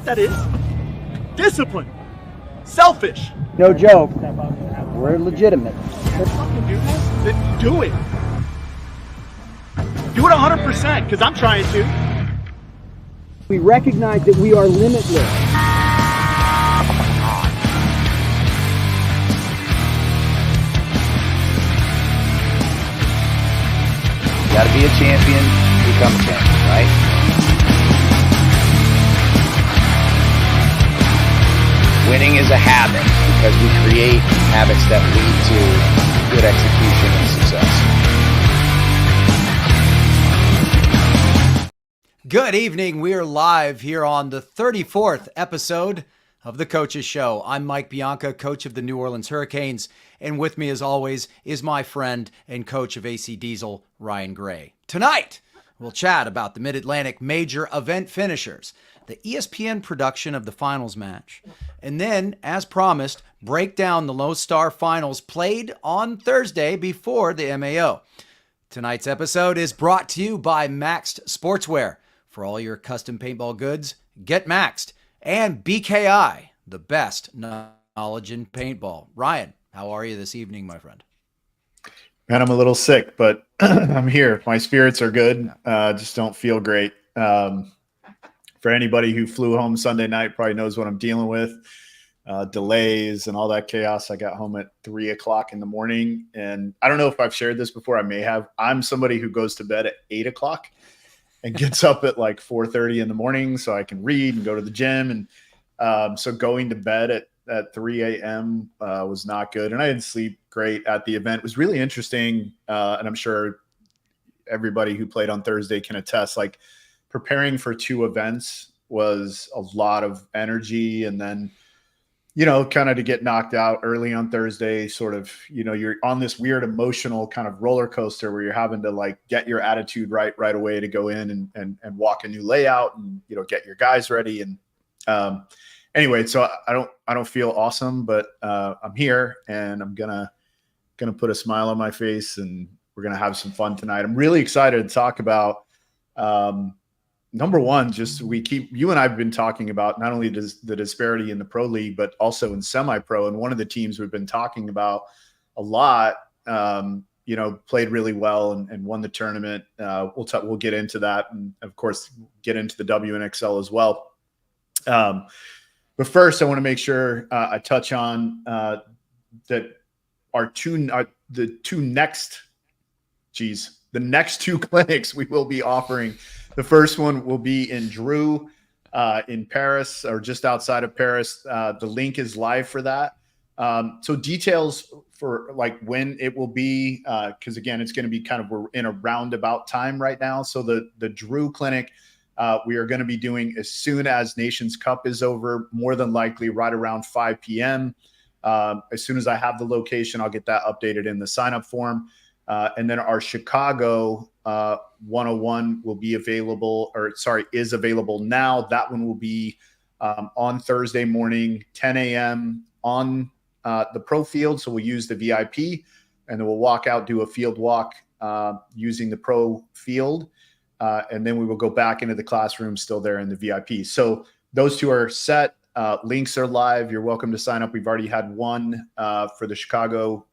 what that is? Discipline. Selfish. No joke. We're legitimate. Fucking do this, then do it. Do it 100%, because I'm trying to. We recognize that we are limitless. You got to be a champion to become a champion, right? Winning is a habit because we create habits that lead to good execution and success. Good evening. We are live here on the 34th episode of The Coaches Show. I'm Mike Bianca, coach of the New Orleans Hurricanes, and with me as always is my friend and coach of AC Diesel, Ryan Gray. Tonight, we'll chat about the Mid-Atlantic Major Event Finishers, the ESPN production of the finals match, and then, as promised, break down the Lone Star Finals played on Thursday before the MAO. Tonight's episode is brought to you by Maxed Sportswear. For all your custom paintball goods, get Maxed. And BKI, the best knowledge in paintball. Ryan, how are you this evening, my friend? Man, I'm a little sick, but I'm here. My spirits are good. Just don't feel great. For anybody who flew home Sunday night, probably knows what I'm dealing with. Delays and all that chaos. I got home at 3 o'clock in the morning. And I don't know if I've shared this before. I may have. I'm somebody who goes to bed at 8 o'clock and gets up at like 4:30 in the morning so I can read and go to the gym. And so going to bed at 3 a.m. Was not good. And I didn't sleep great at the event. It was really interesting. And I'm sure everybody who played on Thursday can attest, like preparing for two events was a lot of energy. And then, you know, kind of to get knocked out early on Thursday, sort of, you know, you're on this weird emotional kind of roller coaster where you're having to like get your attitude right away to go in and walk a new layout and, you know, get your guys ready. And anyway, so I don't feel awesome, but I'm here and I'm gonna put a smile on my face and we're gonna have some fun tonight. I'm really excited to talk about number one, just you and I have been talking about not only the disparity in the pro league, but also in semi-pro. And one of the teams we've been talking about a lot, you know, played really well and won the tournament. We'll get into that, and of course, get into the WNXL as well. But first, I want to make sure I touch on that the next two clinics we will be offering. The first one will be in Dreux in Paris, or just outside of Paris. The link is live for that. So details for like when it will be, because again, it's going to be we're in a roundabout time right now. So the Dreux clinic, we are going to be doing as soon as Nations Cup is over, more than likely right around 5 p.m. As soon as I have the location, I'll get that updated in the sign-up form. And then our Chicago 101 will be available, is available now. That one will be on Thursday morning, 10 a.m. on the pro field. So we'll use the VIP and then we'll walk out, do a field walk using the pro field. And then we will go back into the classroom still there in the VIP. So those two are set. Links are live. You're welcome to sign up. We've already had one for the Chicago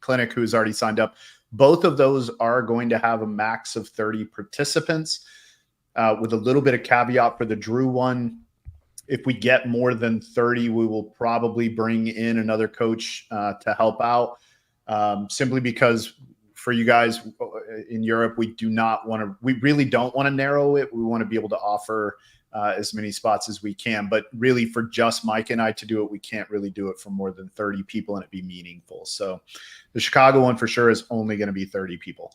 clinic who's already signed up. Both of those are going to have a max of 30 participants with a little bit of caveat for the Dreux one. If we get more than 30, we will probably bring in another coach to help out, simply because for you guys in Europe, we really don't want to narrow it. We want to be able to offer as many spots as we can, but really for just Mike and I to do it, we can't really do it for more than 30 people and it be meaningful. So the Chicago one for sure is only going to be 30 people.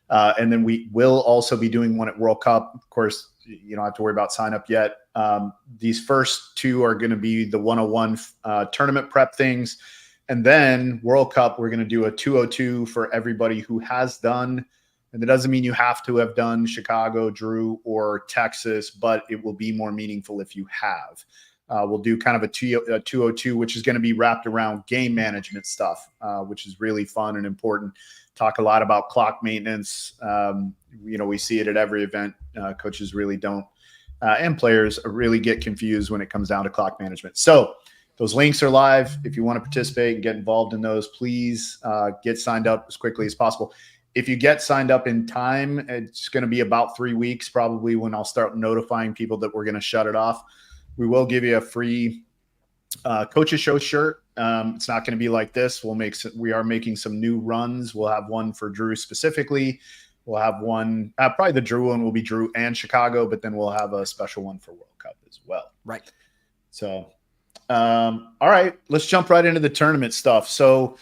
And then we will also be doing one at World Cup. Of course, you don't have to worry about sign up yet. These first two are going to be the 101 tournament prep things. And then World Cup, we're going to do a 202 for everybody who has done. And that doesn't mean you have to have done Chicago, Dreux, or Texas, but it will be more meaningful if you have. We'll do kind of a 202, which is going to be wrapped around game management stuff, which is really fun and important. Talk a lot about clock maintenance. You know, we see it at every event. Coaches really don't and players really get confused when it comes down to clock management. So those links are live. If you want to participate and get involved in those, please get signed up as quickly as possible. If you get signed up in time, it's going to be about 3 weeks probably when I'll start notifying people that we're going to shut it off. We will give you a free Coaches Show shirt. It's not going to be like this. We are making some new runs. We'll have one for Drew specifically. We'll have one, probably the Drew one will be Drew and Chicago, but then we'll have a special one for World Cup as well. Right. So, all right, let's jump right into the tournament stuff. So,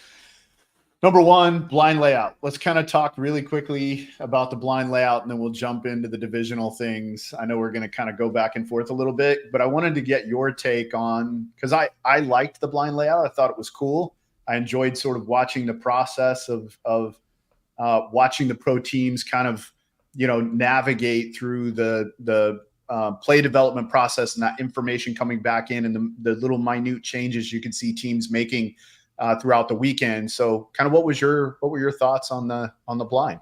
number one, blind layout. Let's kind of talk really quickly about the blind layout, and then we'll jump into the divisional things. I know we're going to kind of go back and forth a little bit, but I wanted to get your take on, because I liked the blind layout. I thought it was cool. I enjoyed sort of watching the process of watching the pro teams kind of, navigate through the play development process and that information coming back in and the little minute changes you can see teams making throughout the weekend. So kind of what were your thoughts on the blind?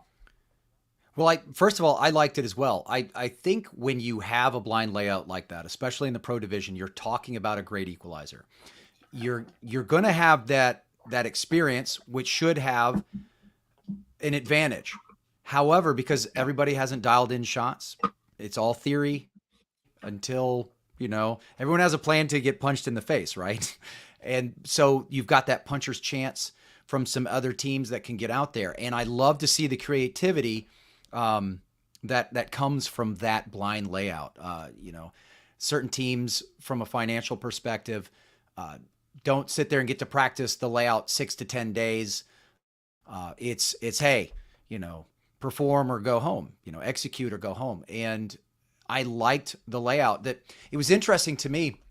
Well, first of all, I liked it as well. I think when you have a blind layout like that, especially in the pro division, you're talking about a great equalizer. You're going to have that experience, which should have an advantage. However, because everybody hasn't dialed in shots, it's all theory until, everyone has a plan to get punched in the face, right? And so you've got that puncher's chance from some other teams that can get out there. And I love to see the creativity that comes from that blind layout. Certain teams from a financial perspective don't sit there and get to practice the layout 6 to 10 days. It's hey, perform or go home, execute or go home. And I liked the layout. That it was interesting to me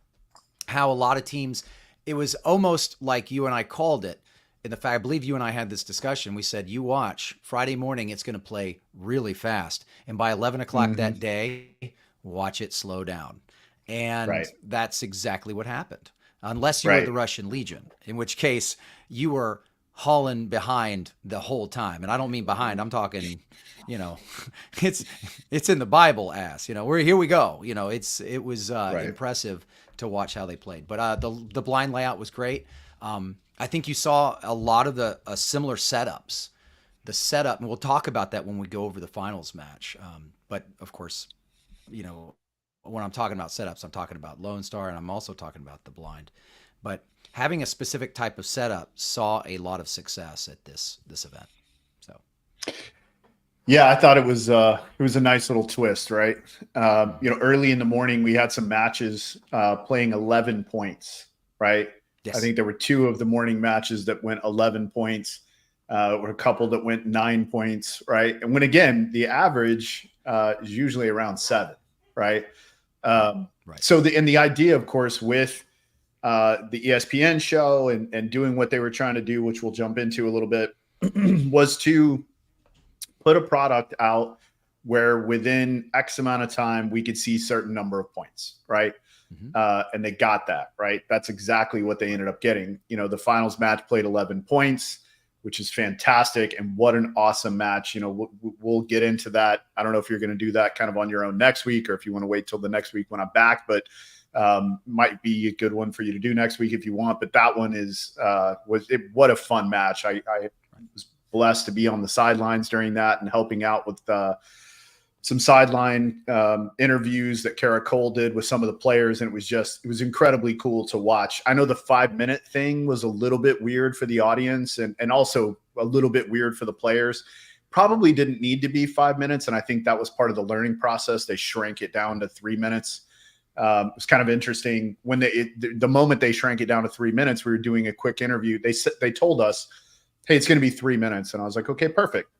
how a lot of teams, it was almost like you and I called it. In the fact, I believe you and I had this discussion. We said, you watch Friday morning, it's going to play really fast. And by 11 o'clock that day, watch it slow down. And that's exactly what happened. Unless you were the Russian Legion, in which case you were hauling behind the whole time. And I don't mean behind, I'm talking, it's in the Bible ass, here we go. It was impressive to watch how they played. But the blind layout was great. I think you saw a lot of the similar setups. The setup, and we'll talk about that when we go over the finals match. But of course, when I'm talking about setups, I'm talking about Lone Star, and I'm also talking about the blind. But having a specific type of setup saw a lot of success at this event. So, yeah, I thought it was a nice little twist, right? Early in the morning we had some matches playing 11 points, right? Yes. I think there were 2 of the morning matches that went 11 points. Or a couple that went 9 points, right? And when again the average is usually around 7, right? So the idea, of course, with the ESPN show and doing what they were trying to do, which we'll jump into a little bit, was to put a product out where within X amount of time we could see certain number of points, right? And they got that, right? That's exactly what they ended up getting. The finals match played 11 points, which is fantastic. And what an awesome match. We'll get into that. I don't know if you're going to do that kind of on your own next week or if you want to wait till the next week when I'm back, but might be a good one for you to do next week if you want. But that one what a fun match. I was blessed to be on the sidelines during that and helping out with some sideline interviews that Kara Cole did with some of the players. And it was incredibly cool to watch. I know the 5-minute thing was a little bit weird for the audience and also a little bit weird for the players. Probably didn't need to be 5 minutes. And I think that was part of the learning process. They shrank it down to 3 minutes. It was kind of interesting when the moment they shrank it down to 3 minutes, we were doing a quick interview. They told us, hey, it's going to be 3 minutes. And I was like, okay, perfect.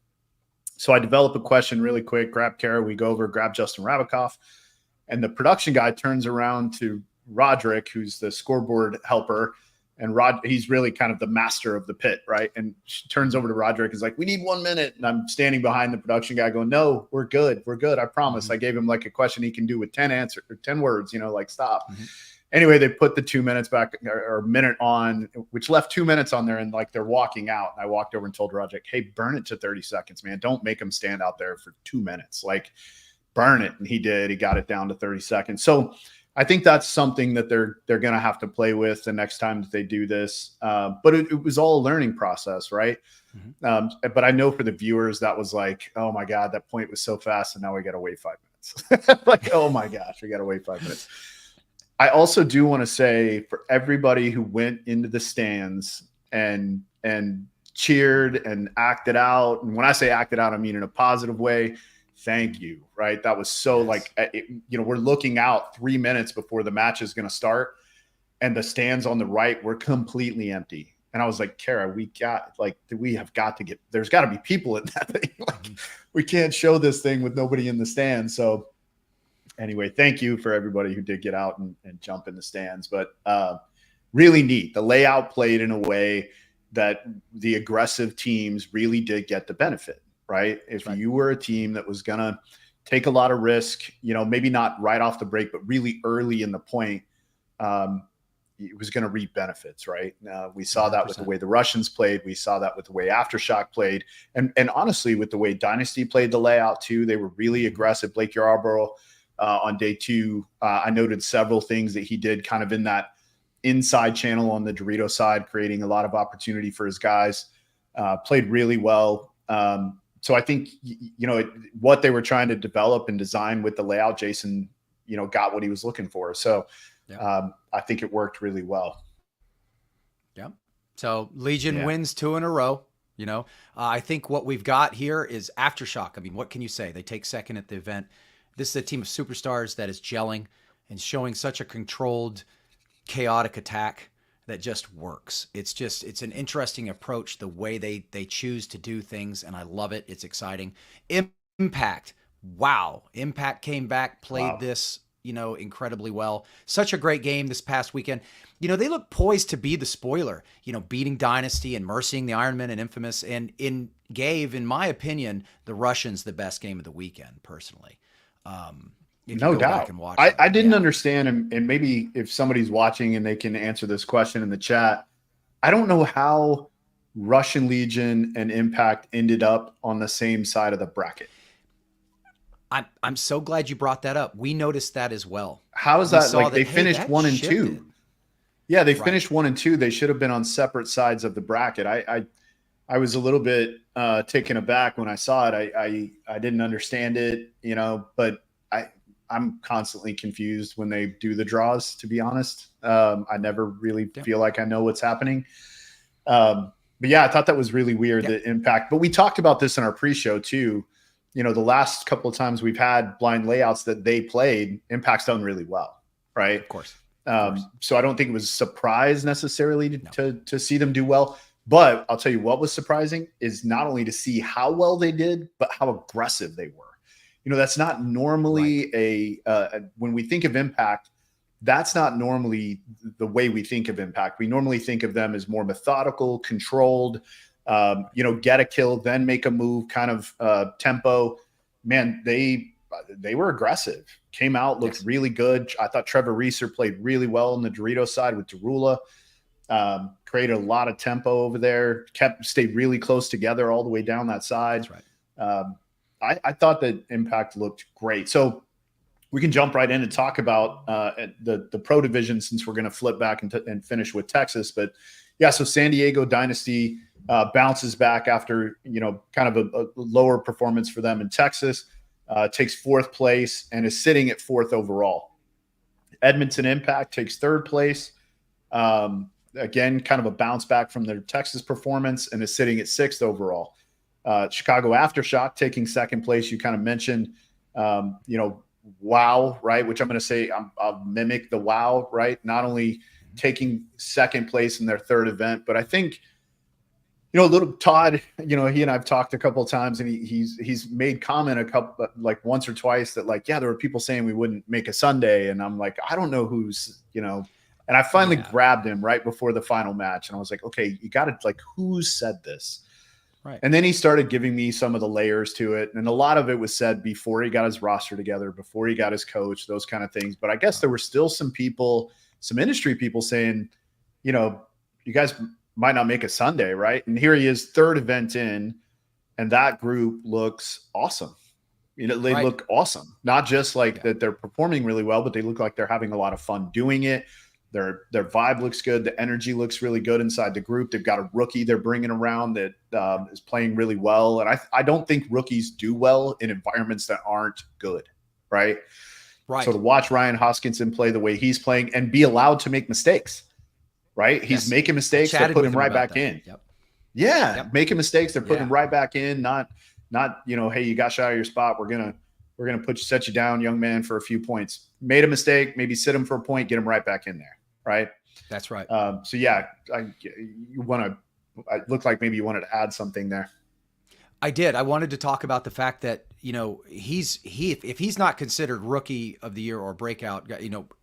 So I develop a question really quick, grab Kara, we go over, grab Justin Rabikoff, and the production guy turns around to Roderick, who's the scoreboard helper, and he's really kind of the master of the pit, right? And she turns over to Roderick, is like, we need 1 minute. And I'm standing behind the production guy going, no, we're good. We're good. I promise. I gave him like a question he can do with 10 answers or 10 words, stop. Anyway, they put the 2 minutes back or a minute on, which left 2 minutes on there, and like they're walking out. And I walked over and told Roderick, hey, burn it to 30 seconds, man. Don't make them stand out there for 2 minutes. Like, burn it. And he did. He got it down to 30 seconds. So I think that's something that they're going to have to play with the next time that they do this. But it was all a learning process, right? Mm-hmm. But I know for the viewers, that was like, oh my God, that point was so fast. And now we got to wait 5 minutes. Like, oh my gosh, we got to wait 5 minutes. I also do want to say for everybody who went into the stands and cheered and acted out. And when I say acted out, I mean in a positive way. Thank you. Right. That was so we're looking out 3 minutes before the match is going to start and the stands on the right were completely empty. And I was like, Kara, there's got to be people in that thing. Like, we can't show this thing with nobody in the stands. So anyway, thank you for everybody who did get out and jump in the stands. But really neat. The layout played in a way that the aggressive teams really did get the benefit, right? If you were a team that was going to take a lot of risk, maybe not right off the break, but really early in the point, it was going to reap benefits, right? We saw 100%. That with the way the Russians played. We saw that with the way Aftershock played. And honestly, with the way Dynasty played the layout too, they were really aggressive. Blake Yarborough on day 2, I noted several things that he did kind of in that inside channel on the Dorito side, creating a lot of opportunity for his guys, played really well. So I think, what they were trying to develop and design with the layout, Jason, got what he was looking for. So I think it worked really well. Yeah. So Legion wins 2 in a row. I think what we've got here is Aftershock. I mean, what can you say? They take second at the event. This is a team of superstars that is gelling and showing such a controlled, chaotic attack that just works. It's an interesting approach, the way they choose to do things, and I love it. It's exciting. Impact. Wow. Impact came back, played this, incredibly well. Such a great game this past weekend. They look poised to be the spoiler, beating Dynasty and mercying the Ironman and Infamous, and gave, in my opinion, the Russians the best game of the weekend, personally. No doubt. I didn't understand, and maybe if somebody's watching and they can answer this question in the chat, I don't know how Russian Legion and Impact ended up on the same side of the bracket. I'm so glad you brought that up. We noticed that as well. How is that? Like, they finished 1 and 2. Yeah, they finished 1 and 2. They should have been on separate sides of the bracket. I was a little bit taken aback when I saw it. I didn't understand it, but I'm constantly confused when they do the draws, to be honest. I never really feel like I know what's happening. But yeah, I thought that was really weird, the Impact. But we talked about this in our pre-show too. The last couple of times we've had blind layouts that they played, Impact's done really well, right? Of course. So I don't think it was a surprise necessarily to see them do well. But I'll tell you what was surprising is not only to see how well they did, but how aggressive they were. That's not normally when we think of Impact, that's not normally the way we think of Impact. We normally think of them as more methodical, controlled, get a kill, then make a move kind of tempo. Man, they were aggressive, came out, looked really good. I thought Trevor Reeser played really well on the Dorito side with Derula. Created a lot of tempo over there, stayed really close together all the way down that side. That's right. I thought that Impact looked great. So we can jump right in and talk about the pro division, since we're going to flip back and finish with Texas. But yeah, so San Diego Dynasty bounces back after, kind of a lower performance for them in Texas, takes 4th place and is sitting at 4th overall. Edmonton Impact takes 3rd place. Again, kind of a bounce back from their Texas performance and is sitting at 6th overall. Chicago Aftershock taking 2nd place. You kind of mentioned, WOW, right? Which I'm going to say I'll mimic the WOW, right? Not only taking 2nd place in their 3rd event, but I think, little Todd, he and I've talked a couple of times, and he's made comment once or twice that there were people saying we wouldn't make a Sunday, and I'm like, I don't know who's, and I finally grabbed him right before the final match, and I was like, okay, you got to who said this? Right. And then he started giving me some of the layers to it. And a lot of it was said before he got his roster together, before he got his coach, those kind of things. But I guess there were still some people, some industry people saying, you guys might not make a Sunday, right? And here he is, 3rd event in, and that group looks awesome. They look awesome. Not just like that they're performing really well, but they look like they're having a lot of fun doing it. Their vibe looks good. The energy looks really good inside the group. They've got a rookie they're bringing around that is playing really well. And I don't think rookies do well in environments that aren't good, right? Right. So to watch Ryan Hoskinson play the way he's playing and be allowed to make mistakes, right? He's making mistakes. They're putting him right back in. Yep. Yeah, making mistakes. They're putting him right back in. Not hey, you got shot out of your spot. We're gonna set you down, young man, for a few points. Made a mistake, maybe sit him for a point, get him right back in there, right? That's right. So yeah, it looked like maybe you wanted to add something there. I did. I wanted to talk about the fact that, if he's not considered rookie of the year or breakout,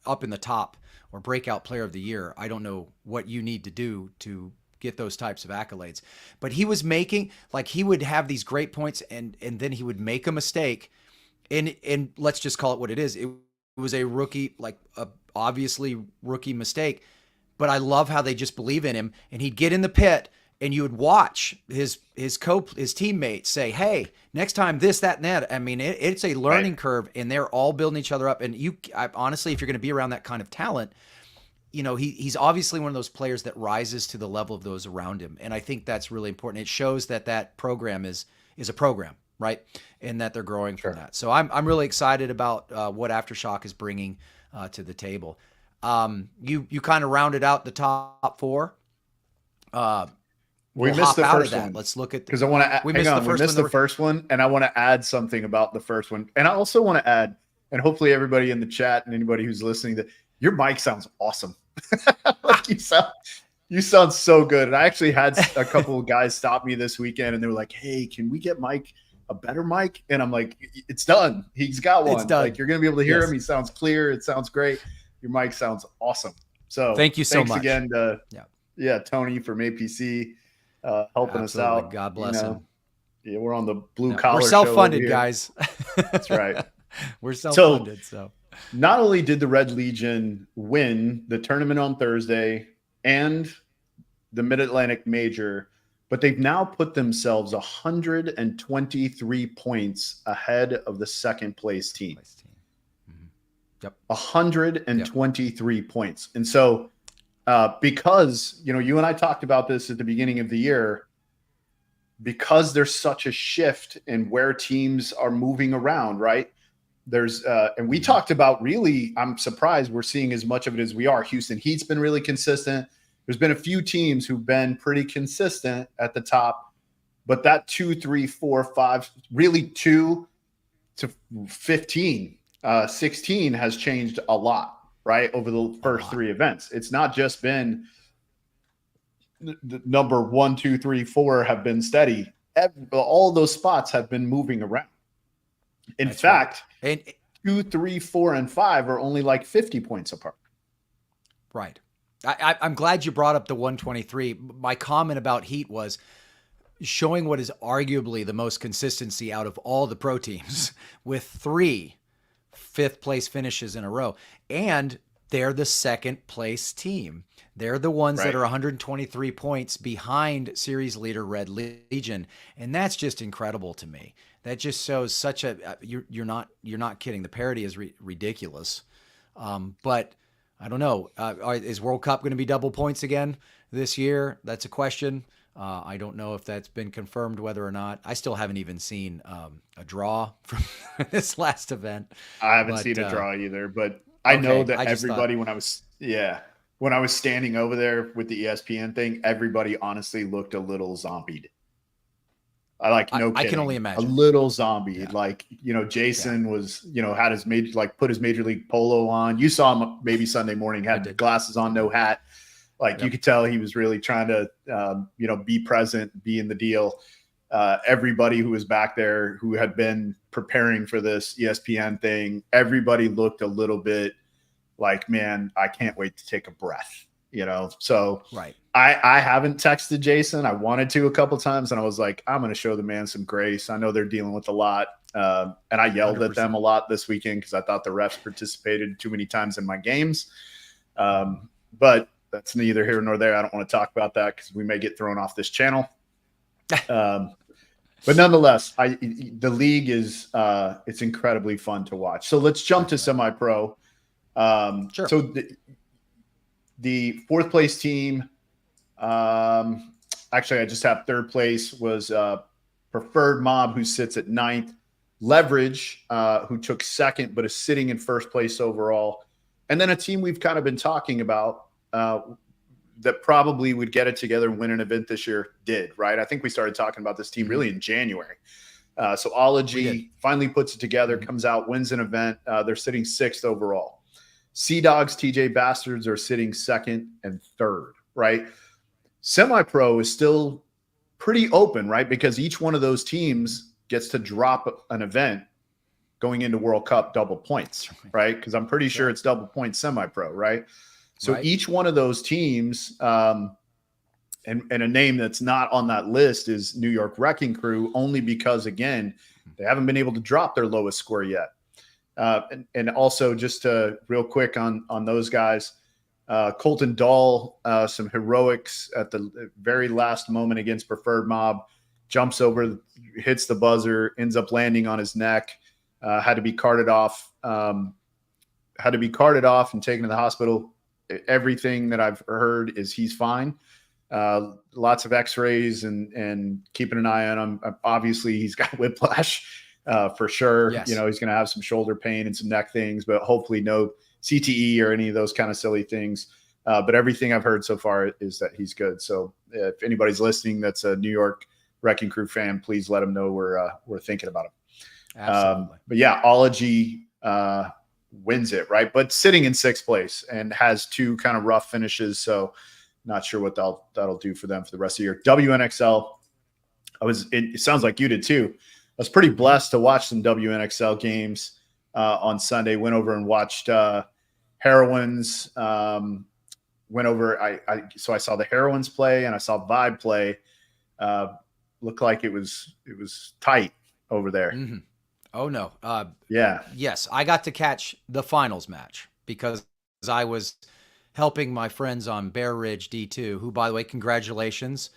up in the top or breakout player of the year, I don't know what you need to do to get those types of accolades. But he was making, like, he would have these great points and then he would make a mistake. And let's just call it what it is. It was a rookie, like a obviously rookie mistake. But I love how they just believe in him, and he'd get in the pit and you would watch his teammates say, hey, next time this, that, and that. I mean, it's a learning curve, and they're all building each other up. And honestly, if you're going to be around that kind of talent, he's obviously one of those players that rises to the level of those around him. And I think that's really important. It shows that program is a program, right? And that they're growing from that. So I'm really excited about what Aftershock is bringing to the table. You kind of rounded out the top four. We missed the first one. Let's look at because I want to. We missed the first one, and I want to add something about the first one, and I also want to add, and hopefully everybody in the chat and anybody who's listening, that your mic sounds awesome. Like you sound so good. And I actually had a couple of guys stop me this weekend, and they were like, "Hey, can we get Mike a better mic?" And I'm like, "It's done. He's got one. It's done. Like, you're gonna be able to hear him. He sounds clear. It sounds great. Your mic sounds awesome." So thank you so much again to Tony from APC. Helping us out. God bless him. Yeah, we're on the blue collar. We're self-funded, guys. That's right. We're self-funded. So not only did the Red Legion win the tournament on Thursday and the Mid-Atlantic Major, but they've now put themselves 123 points ahead of the second place team. Mm-hmm. Yep. 123 points. And so because, you and I talked about this at the beginning of the year, because there's such a shift in where teams are moving around, right? There's, and we talked about, really, I'm surprised we're seeing as much of it as we are. Houston Heat's been really consistent. There's been a few teams who've been pretty consistent at the top, but that 2, 3, 4, 5, really 2 to 15, 16 has changed a lot. Right, over the first three events. It's not just been the number 1, 2, 3, 4 have been steady. All those spots have been moving around. In fact, and 2, 3, 4, and 5 are only like 50 points apart. Right. I'm glad you brought up the 123. My comment about Heat was showing what is arguably the most consistency out of all the pro teams with 3 fifth place finishes in a row, and they're the second place team. They're the ones that are 123 points behind series leader Red Legion, and that's just incredible to me. That just shows such a you're not kidding. The parity is ridiculous. But I don't know. Is World Cup going to be double points again this year? That's a question. I don't know if that's been confirmed, whether or not. I still haven't even seen a draw from this last event. I haven't seen a draw either, but I know that everybody, when I was standing over there with the ESPN thing, everybody honestly looked a little zombied. No kidding. I can only imagine. A little zombie. Yeah. Like, Jason was, had his put his Major League Polo on. You saw him maybe Sunday morning, had glasses on, no hat. You could tell he was really trying to, be present, be in the deal. Everybody who was back there who had been preparing for this ESPN thing, everybody looked a little bit like, man, I can't wait to take a breath, So right. I haven't texted Jason. I wanted to a couple times, and I was like, I'm going to show the man some grace. I know they're dealing with a lot. And I yelled 100%. At them a lot this weekend because I thought the refs participated too many times in my games. But that's neither here nor there. I don't want to talk about that because we may get thrown off this channel. But nonetheless, the league is it's incredibly fun to watch. So let's jump to semi-pro. Sure. So the fourth place team, actually, I just have third place was Preferred Mob, who sits at ninth. Leverage, who took second, but is sitting in first place overall. And then a team we've kind of been talking about that probably would get it together and win an event this year did, right? I think we started talking about this team really in January. So Ology finally puts it together, comes out, wins an event. They're sitting sixth overall. Sea Dogs, TJ Bastards are sitting second and third, right? Semi-pro is still pretty open, right? Because each one of those teams gets to drop an event going into World Cup double points, right? Because I'm pretty sure it's double points semi-pro, right? So each one of those teams, and a name that's not on that list is New York Wrecking Crew, only because, again, they haven't been able to drop their lowest score yet. And also just real quick on those guys, Colton Dahl, some heroics at the very last moment against Preferred Mob, jumps over, hits the buzzer, ends up landing on his neck, had to be carted off and taken to the hospital. Everything that I've heard is he's fine. Lots of x-rays and keeping an eye on him. Obviously he's got whiplash for sure. Yes. You know, he's going to have some shoulder pain and some neck things, but hopefully no CTE or any of those kind of silly things. But everything I've heard so far is that he's good. So if anybody's listening, that's a New York Wrecking Crew fan, please let him know we're thinking about him. Absolutely. But yeah, Ology wins it, right? But sitting in sixth place and has two kind of rough finishes. So not sure what that'll do for them for the rest of the year. WNXL, it sounds like you did too. I was pretty blessed to watch some WNXL games on Sunday. Went over and watched Heroines. Went over. So I saw the Heroines play and I saw Vibe play. Looked like it was tight over there. Mm-hmm. Oh no. Yeah. Yes, I got to catch the finals match because I was helping my friends on Bear Ridge D2, who, by the way, congratulations,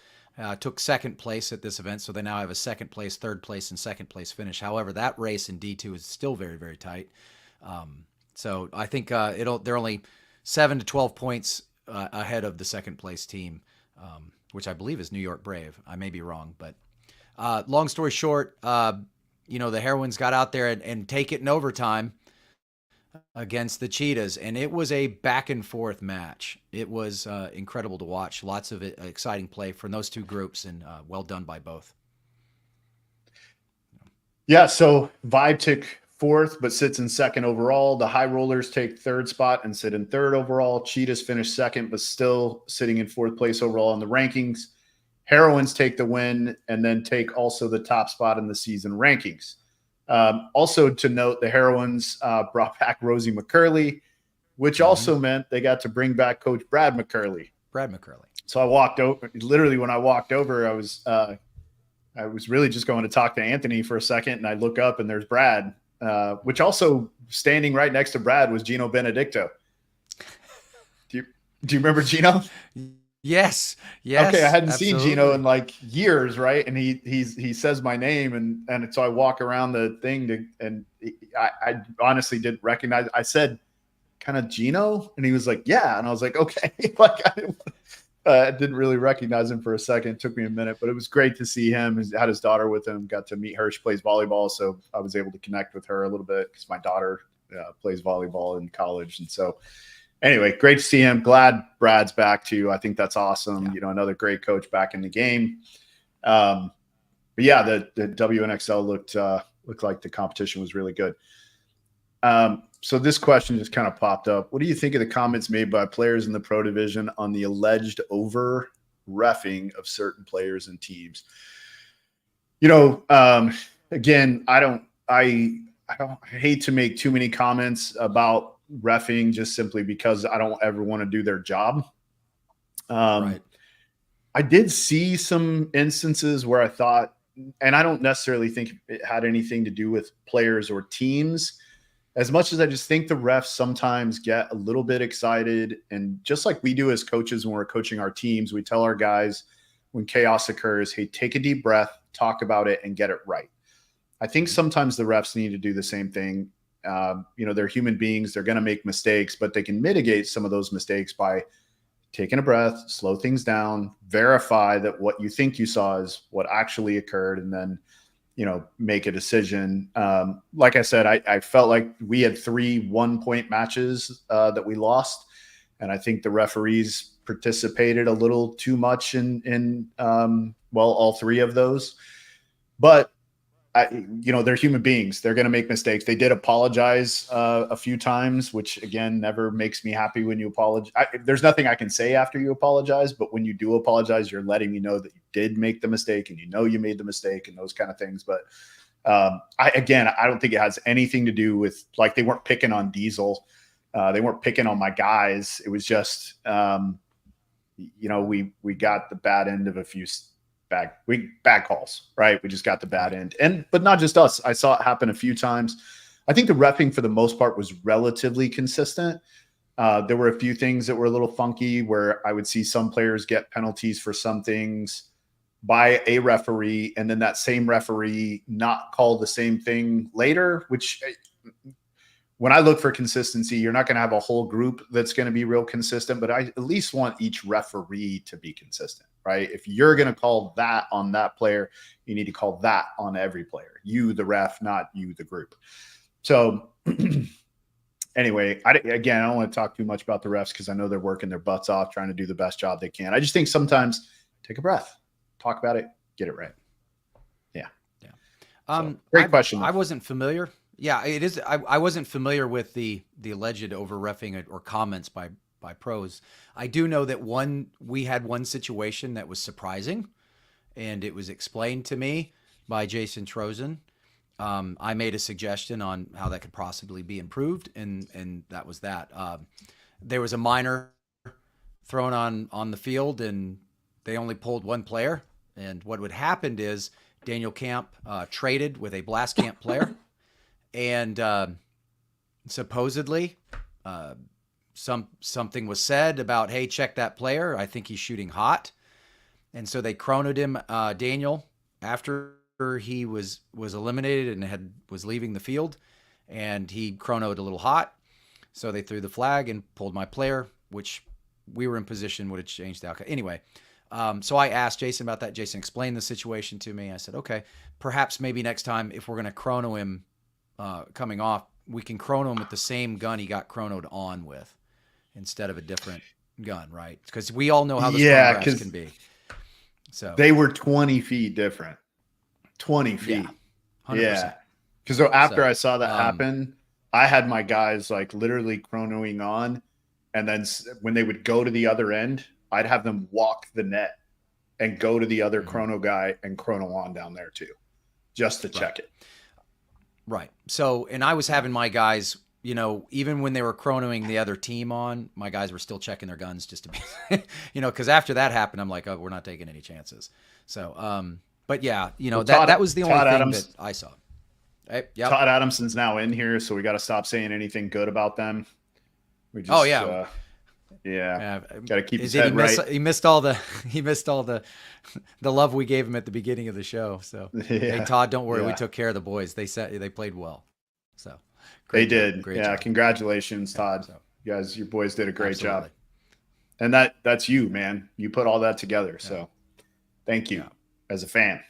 took second place at this event. So they now have a second place, third place, and second place finish. However, that race in D2 is still very, very tight. So I think they're only 7 to 12 points ahead of the second place team, which I believe is New York Brave. I may be wrong, but long story short, the Heroines got out there and take it in overtime against the Cheetahs, and it was a back and forth match. It was incredible to watch. Lots of exciting play from those two groups, and well done by both. Yeah, so Vibe took fourth, but sits in second overall. The High Rollers take third spot and sit in third overall. Cheetahs finished second, but still sitting in fourth place overall in the rankings. Heroines take the win and then take also the top spot in the season rankings. Also to note, the Heroines brought back Rosie McCurley, which also meant they got to bring back Coach Brad McCurley. So I walked over. Literally, when I walked over, I was really just going to talk to Anthony for a second, and I look up and there's Brad, which also standing right next to Brad was Gino Benedicto. Do you remember Gino? Yes. Okay, I hadn't absolutely. seen Gino in like years, right? And he says my name, and so I walk around the thing and I honestly didn't recognize. I said, "Kind of Gino," and he was like, "Yeah," and I was like, "Okay." Like I didn't really recognize him for a second. It took me a minute, but it was great to see him. He had his daughter with him. Got to meet her. She plays volleyball, so I was able to connect with her a little bit because my daughter plays volleyball in college, and so. Anyway, great to see him. Glad Brad's back too. I think that's awesome. Yeah. Another great coach back in the game. But yeah, the WNXL looked like the competition was really good. So this question just kind of popped up. What do you think of the comments made by players in the pro division on the alleged over reffing of certain players and teams? Again, I hate to make too many comments about reffing just simply because I don't ever want to do their job. Right. I did see some instances where I thought, and I don't necessarily think it had anything to do with players or teams, as much as I just think the refs sometimes get a little bit excited. And just like we do as coaches when we're coaching our teams, we tell our guys when chaos occurs, hey, take a deep breath, talk about it, and get it right. I think sometimes the refs need to do the same thing. They're human beings. They're going to make mistakes, but they can mitigate some of those mistakes by taking a breath, slow things down, verify that what you think you saw is what actually occurred, and then, make a decision. Like I said, I felt like we had 3 1-point matches that we lost. And I think the referees participated a little too much in all 3 of those. But they're human beings. They're going to make mistakes. They did apologize a few times, which again, never makes me happy when you apologize. There's nothing I can say after you apologize, but when you do apologize, you're letting me know that you did make the mistake and you made the mistake and those kind of things. But I don't think it has anything to do with, like, they weren't picking on Diesel. They weren't picking on my guys. It was just, we got the bad end of a few bad calls, right? We just got the bad end. But not just us. I saw it happen a few times. I think the reffing for the most part was relatively consistent. There were a few things that were a little funky where I would see some players get penalties for some things by a referee, and then that same referee not call the same thing later, which, when I look for consistency, you're not going to have a whole group that's going to be real consistent, but I at least want each referee to be consistent, right? If you're going to call that on that player, you need to call that on every player. You, the ref, not you, the group. So anyway, I don't want to talk too much about the refs because I know they're working their butts off trying to do the best job they can. I just think sometimes take a breath, talk about it, get it right. Yeah. Great question. I wasn't familiar. Yeah, it is. I wasn't familiar with the alleged over reffing or comments by pros. I do know that we had one situation that was surprising, and it was explained to me by Jason Trozen. I made a suggestion on how that could possibly be improved, and that was that. There was a minor thrown on the field, and they only pulled one player. And what would happened is Daniel Camp traded with a Blast Camp player. And supposedly something was said about, hey, check that player. I think he's shooting hot. And so they chronoed him, Daniel, after he was eliminated and was leaving the field. And he chronoed a little hot. So they threw the flag and pulled my player, which we were in position would have changed the outcome. Anyway, so I asked Jason about that. Jason explained the situation to me. I said, okay, perhaps maybe next time if we're going to chrono him coming off, we can chrono him with the same gun he got chronoed on with instead of a different gun, right? Because we all know how the chronographs can be. So they were 20 feet different. 20 feet. Yeah. 100%. Yeah. Because after I saw that happen, I had my guys like literally chronoing on, and then when they would go to the other end, I'd have them walk the net and go to the other chrono guy and chrono on down there too, just to check it. Right. So, and I was having my guys, even when they were chronoing the other team on, my guys were still checking their guns just to be, because after that happened, I'm like, oh, we're not taking any chances. So, but yeah, that was the only thing that I saw. Hey, yep. Todd Adamson's now in here, so we got to stop saying anything good about them. We just, got to keep his head right. He missed all the love we gave him at the beginning of the show. So hey, Todd, don't worry, we took care of the boys. They played well. So they did. Great job. Congratulations, Todd. So, your boys did a great job. And that's you, man. You put all that together. Yeah. So thank you as a fan.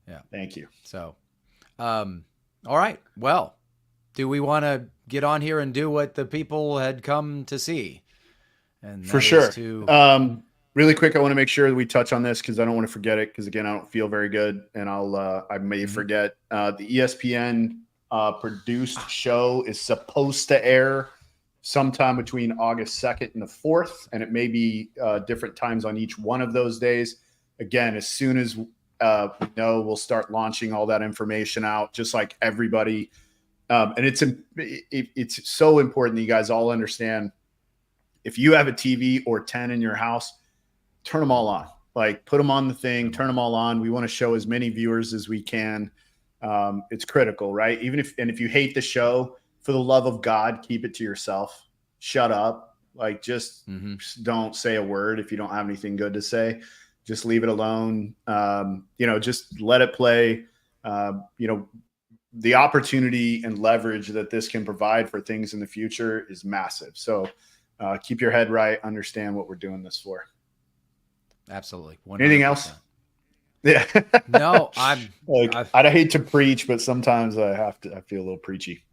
Yeah. Thank you. So, all right. Well, do we want to get on here and do what the people had come to see? And for sure. Really quick, I want to make sure that we touch on this because I don't want to forget it. Because again, I don't feel very good, and I may forget. The ESPN produced show is supposed to air sometime between August 2nd and the 4th, and it may be different times on each one of those days. Again, as soon as we know, we'll start launching all that information out, just like everybody. And it's so important that you guys all understand. If you have a TV or 10 in your house, turn them all on. Like, put them on the thing, turn them all on. We want to show as many viewers as we can. It's critical, right? If you hate the show, for the love of God, keep it to yourself. Shut up. Like, just don't say a word if you don't have anything good to say. Just leave it alone. Just let it play. The opportunity and leverage that this can provide for things in the future is massive. So keep your head right. Understand what we're doing this for. Absolutely. 100%. Anything else? Yeah. No, I hate to preach, but sometimes I feel a little preachy.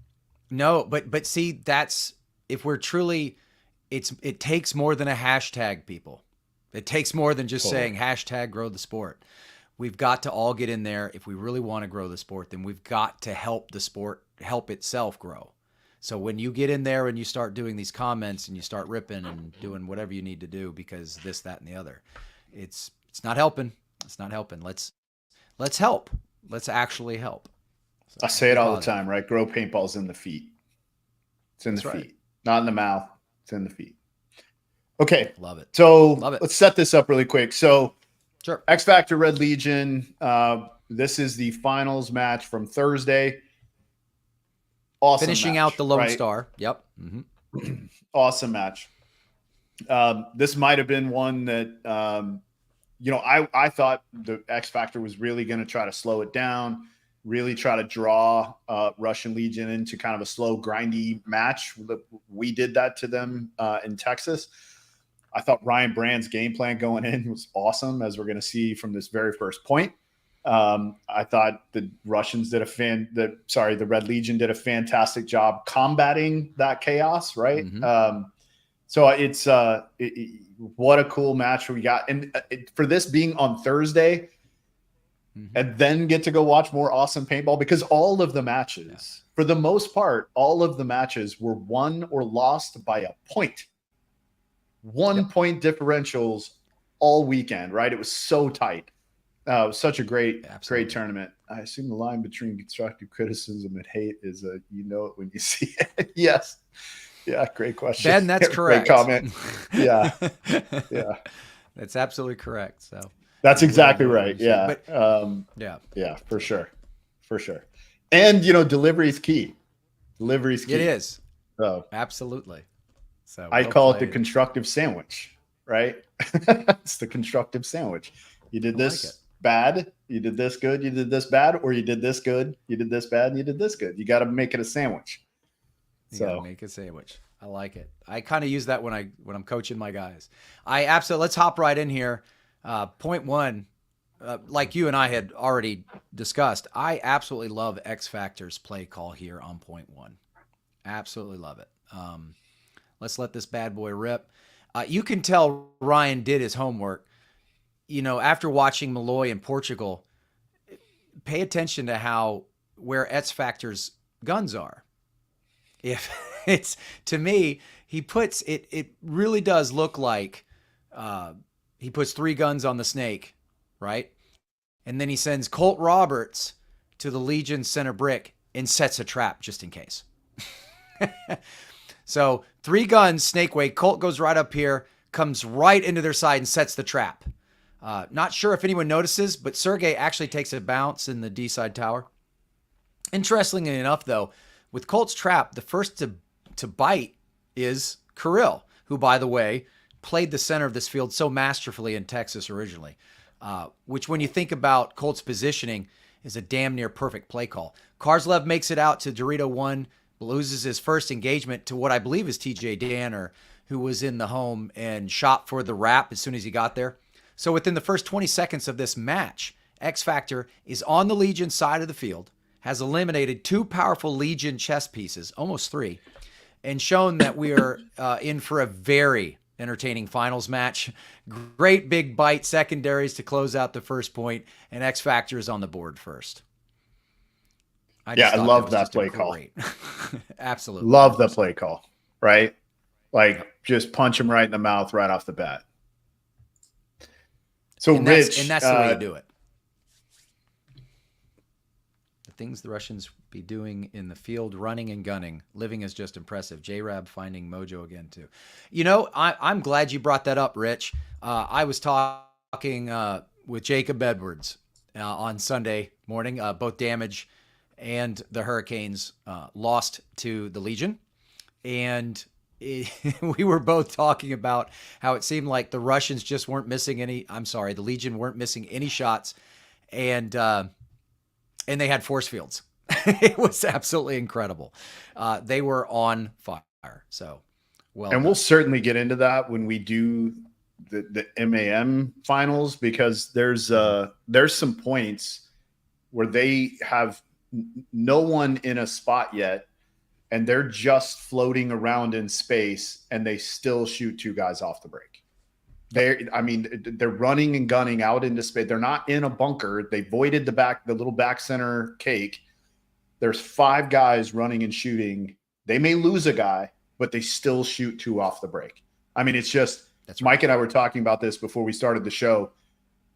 No, but see, that's, if we're truly, it takes more than a hashtag, people. It takes more than just saying hashtag grow the sport. We've got to all get in there. If we really want to grow the sport, then we've got to help the sport help itself grow. So when you get in there and you start doing these comments and you start ripping and doing whatever you need to do because this, that, and the other, it's not helping. It's not helping. Let's help. Let's actually help. So, I say it all the time, right? Grow paintballs in the feet. It's in the feet, not in the mouth. It's in the feet. Okay. Love it. So Love it. Let's set this up really quick. So sure. X Factor Red Legion. This is the finals match from Thursday. Awesome. Finishing match, out the Lone right? Star. Yep. Mm-hmm. Awesome match. This might have been one that, I thought the X Factor was really going to try to slow it down, really try to draw Russian Legion into kind of a slow, grindy match. We did that to them in Texas. I thought Ryan Brand's game plan going in was awesome, as we're going to see from this very first point. I thought the Russians did the Red Legion did a fantastic job combating that chaos, right? Mm-hmm. So it's what a cool match we got. And for this being on Thursday, and then get to go watch more awesome paintball, because all of the matches, for the most part, all of the matches were won or lost by a point. 1 point differentials all weekend, right? It was so tight. It was such a great tournament. I assume the line between constructive criticism and hate is you know it when you see it. Yes. Yeah, great question. Ben, that's correct. Great comment. Yeah. Yeah. That's absolutely correct. So that's exactly right. Yeah. But, yeah, for sure. For sure. And delivery is key. Delivery is key. It is. So absolutely. So I call it the constructive sandwich, right? It's the constructive sandwich. You did this bad, you did this good, you did this bad, or you did this good, you did this bad, and you did this good. You got to make it a sandwich. You gotta make a sandwich. I like it. I kind of use that when I'm coaching my guys. Let's hop right in here. Point one, like you and I had already discussed, I absolutely love X Factor's play call here on point one. Absolutely love it. Let's let this bad boy rip. You can tell Ryan did his homework. After watching Malloy in Portugal, pay attention to where X Factor's guns are. If it's, to me, he puts it really does look like he puts 3 guns on the snake, right? And then he sends Colt Roberts to the Legion center brick and sets a trap just in case. So 3 guns, snake way. Colt goes right up here, comes right into their side and sets the trap. Not sure if anyone notices, but Sergey actually takes a bounce in the D side tower. Interestingly enough, though, with Colt's trap, the first to bite is Kirill, who, by the way, played the center of this field so masterfully in Texas originally, which when you think about Colt's positioning is a damn near perfect play call. Karslev makes it out to Dorito 1, loses his first engagement to what I believe is TJ Danner, who was in the home and shot for the wrap as soon as he got there. So within the first 20 seconds of this match, X Factor is on the Legion side of the field, has eliminated 2 powerful Legion chess pieces, almost 3, and shown that we are in for a very entertaining finals match. Great big bite secondaries to close out the first point, and X Factor is on the board first. I love that play call. Absolutely. Love the play call, right? Like, just punch him right in the mouth right off the bat. So Rich, that's the way you do it. The things the Russians be doing in the field, running and gunning, living is just impressive. J-Rab finding mojo again too. I'm glad you brought that up, Rich. I was talking with Jacob Edwards on Sunday morning. Both Damage and the Hurricanes lost to the Legion, and we were both talking about how it seemed like the Russians just weren't missing any. I'm sorry, the Legion weren't missing any shots, and they had force fields. It was absolutely incredible. They were on fire. So, well, and we'll certainly get into that when we do the MAM finals, because there's some points where they have no one in a spot yet, and they're just floating around in space, and they still shoot two guys off the break. They're running and gunning out into space. They're not in a bunker. They voided the little back center cake. There's 5 guys running and shooting. They may lose a guy, but they still shoot 2 off the break. I mean, it's just, that's right. Mike and I were talking about this before we started the show.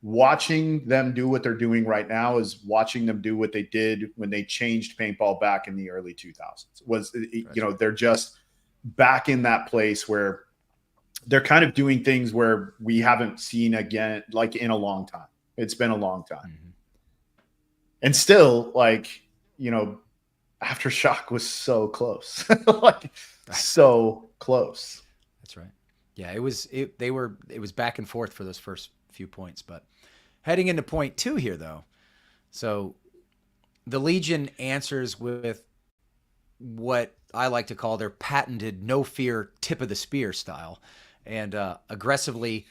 Watching them do what they're doing right now is watching them do what they did when they changed paintball back in the early 2000s. They're just back in that place where they're kind of doing things where we haven't seen again, like in a long time. It's been a long time. Mm-hmm. And still, Aftershock was so close. So close. That's right. Yeah, it was back and forth for those first few points, but heading into point 2 here though. So the Legion answers with what I like to call their patented no fear tip of the spear style, and aggressively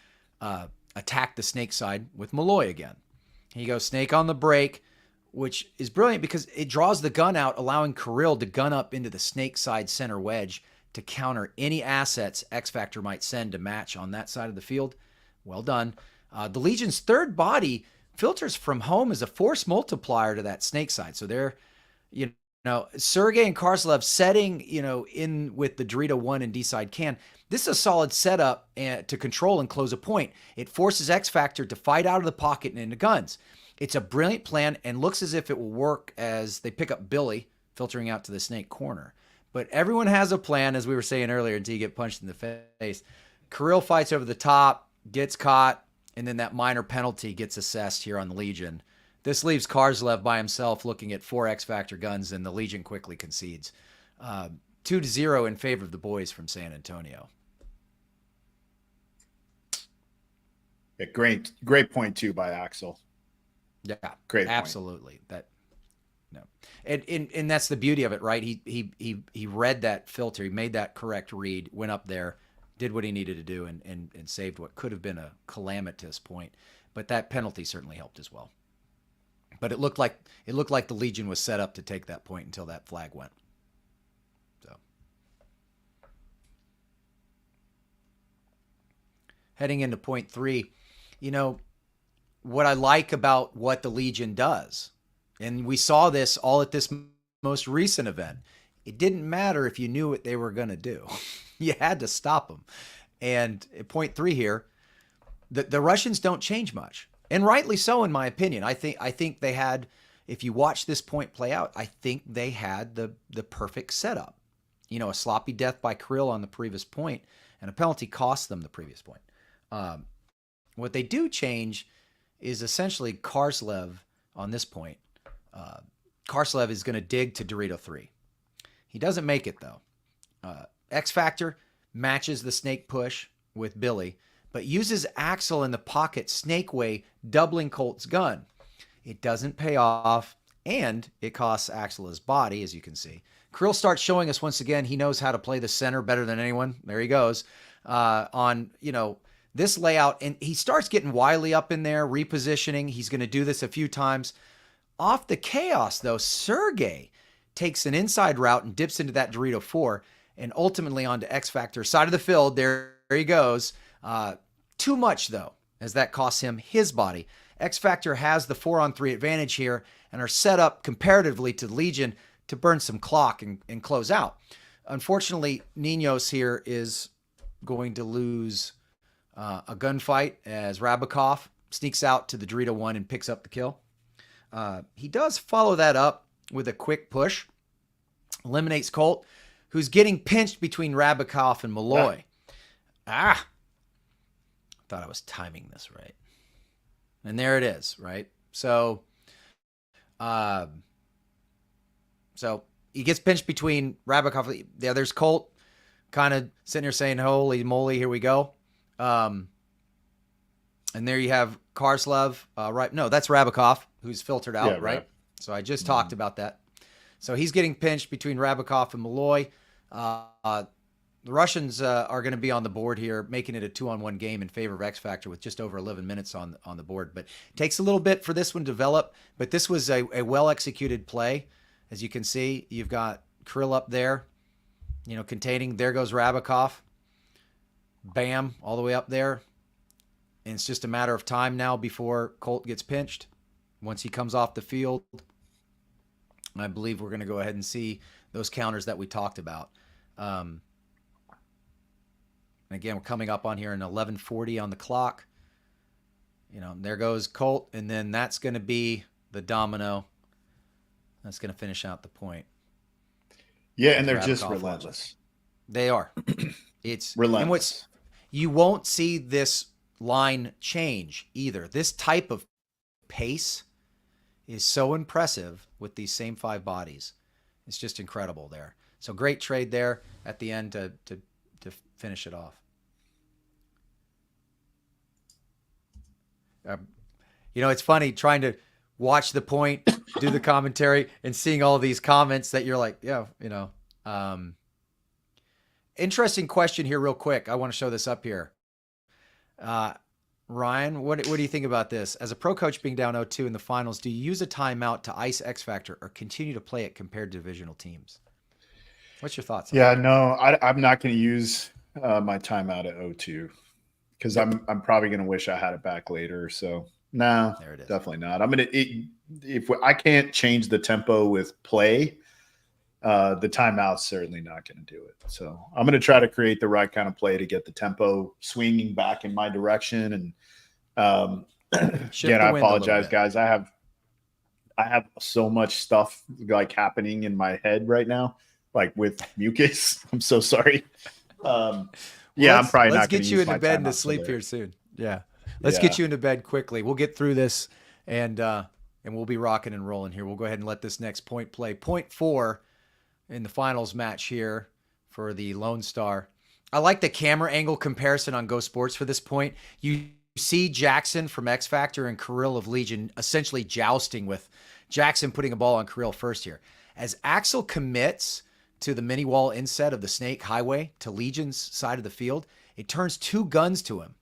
attack the snake side with Malloy again. He goes snake on the break, which is brilliant because it draws the gun out, allowing Kirill to gun up into the snake side center wedge to counter any assets X Factor might send to match on that side of the field. Well done. The Legion's third body filters from home as a force multiplier to that snake side. So they're, Sergey and Karslev setting, in with the Dorito 1 and D-side can. This is a solid setup to control and close a point. It forces X Factor to fight out of the pocket and into guns. It's a brilliant plan and looks as if it will work as they pick up Billy, filtering out to the snake corner. But everyone has a plan, as we were saying earlier, until you get punched in the face. Kirill fights over the top, gets caught, and then that minor penalty gets assessed here on the Legion. This leaves Karslev by himself looking at 4 X Factor guns, and the Legion quickly concedes. 2-0 in favor of the boys from San Antonio. Yeah, great point too by Axel. Yeah, great. Absolutely. And that's the beauty of it, right? He read that filter, he made that correct read, went up there, did what he needed to do, and saved what could have been a calamitous point. But that penalty certainly helped as well. But it looked like the Legion was set up to take that point until that flag went. So heading into point 3, what I like about what the Legion does, and we saw this all at this most recent event, it didn't matter if you knew what they were going to do. You had to stop them. And at point 3 here, the Russians don't change much. And rightly so, in my opinion. I think they had, if you watch this point play out, I think they had the perfect setup. A sloppy death by Kirill on the previous point, and a penalty cost them the previous point. What they do change is essentially Karslev on this point. Karslev is going to dig to Dorito 3. He doesn't make it, though. X Factor matches the snake push with Billy, but uses Axel in the pocket snake way, doubling Colt's gun. It doesn't pay off, and it costs Axel his body, as you can see. Kirill starts showing us once again he knows how to play the center better than anyone. There he goes. On this layout, and he starts getting wily up in there, repositioning. He's going to do this a few times. Off the chaos, though, Sergey takes an inside route and dips into that Dorito 4, and ultimately onto X Factor side of the field. There he goes. Too much, though, as that costs him his body. X Factor has the 4-on-3 advantage here and are set up comparatively to Legion to burn some clock and close out. Unfortunately, Ninos here is going to lose a gunfight as Rabakov sneaks out to the Dorito 1 and picks up the kill. He does follow that up with a quick push. Eliminates Colt, who's getting pinched between Rabakov and Malloy. Thought I was timing this right. And there it is, right? So he gets pinched between Rabakov. There's Colt. kind of sitting here saying, holy moly, here we go. And there you have Karslev, right? No, that's Rabakov, who's filtered out, Yeah, right? So I just talked about that. So he's getting pinched between Rabakov and Malloy. The Russians are going to be on the board here, making it a 2-on-1 game in favor of X Factor with just over 11 minutes on the board. But it takes a little bit for this one to develop. But this was a well-executed play. As you can see, you've got Kirill up there, containing. There goes Rabakov. Bam, all the way up there. And it's just a matter of time now before Colt gets pinched. Once he comes off the field, I believe we're going to go ahead and see those counters that we talked about. And again, we're coming up on here in 11:40 on the clock. There goes Colt, and then that's going to be the domino. That's going to finish out the point. Yeah, and they're just relentless. They are. It's relentless. You won't see this line change either. This type of pace is so impressive with these same 5 bodies. It's just incredible there. So great trade there at the end to finish it off. It's funny trying to watch the point, do the commentary, and seeing all these comments that you're like, yeah, interesting question here real quick. I want to show this up here. Ryan, what do you think about this? As a pro coach being down 0-2 in the finals, do you use a timeout to ice X Factor or continue to play it compared to divisional teams? What's your thoughts on that? No, I'm not going to use my timeout at 0-2 because I'm probably going to wish I had it back later. So no, there it is. Definitely not. If I can't change the tempo with play, the timeout's certainly not going to do it. So I'm going to try to create the right kind of play to get the tempo swinging back in my direction. And again, I apologize, guys. I have so much stuff like happening in my head right now, like with mucus. I'm so sorry. I'm probably not going to use my timeout. Let's get you into bed and to sleep here soon. Yeah. Let's get you into bed quickly. We'll get through this and we'll be rocking and rolling here. We'll go ahead and let this next point play. Point 4 in the finals match here for the Lone Star. I like the camera angle comparison on Go Sports for this point. You see Jackson from X Factor and Kirill of Legion essentially jousting with Jackson putting a ball on Kirill first here. As Axel commits to the mini wall inset of the Snake Highway to Legion's side of the field, it turns 2 guns to him.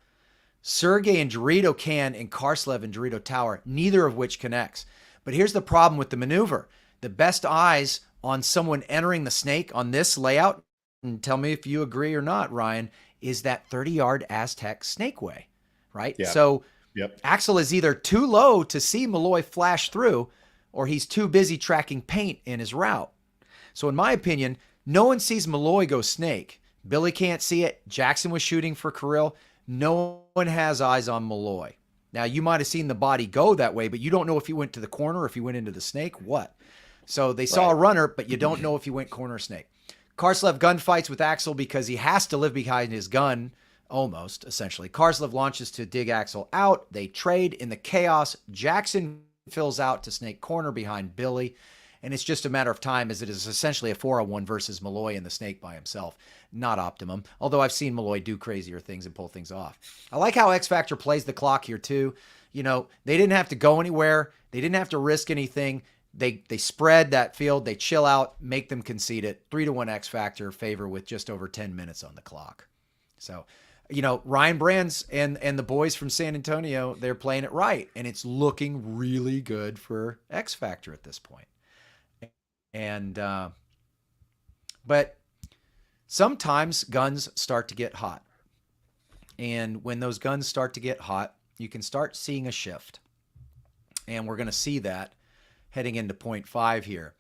Sergey and Dorito can and Karslev and Dorito Tower, neither of which connects. But here's the problem with the maneuver. The best eyes on someone entering the Snake on this layout, and tell me if you agree or not, Ryan, is that 30-yard Aztec Snake Way, right? Yeah. So Axel is either too low to see Malloy flash through, or he's too busy tracking paint in his route. So in my opinion, no one sees Malloy go Snake. Billy can't see it. Jackson was shooting for Kirill. No one has eyes on Malloy. Now, you might have seen the body go that way, but you don't know if he went to the corner or if he went into the Snake, what? So they saw a runner, but you don't know if he went corner or Snake. Karslev gunfights with Axel because he has to live behind his gun, almost, essentially. Karslev launches to dig Axel out. They trade in the chaos. Jackson fills out to Snake corner behind Billy. And it's just a matter of time as it is essentially a 4-on-1 versus Malloy and the Snake by himself. Not optimum, although I've seen Malloy do crazier things and pull things off. I like how X Factor plays the clock here too. They didn't have to go anywhere. They didn't have to risk anything. They spread that field. They chill out, make them concede it. 3-1 X Factor favor with just over 10 minutes on the clock. So, Ryan Brands and the boys from San Antonio, they're playing it right. And it's looking really good for X Factor at this point. And, but sometimes guns start to get hot. And when those guns start to get hot, you can start seeing a shift. And we're going to see that heading into point 5 here.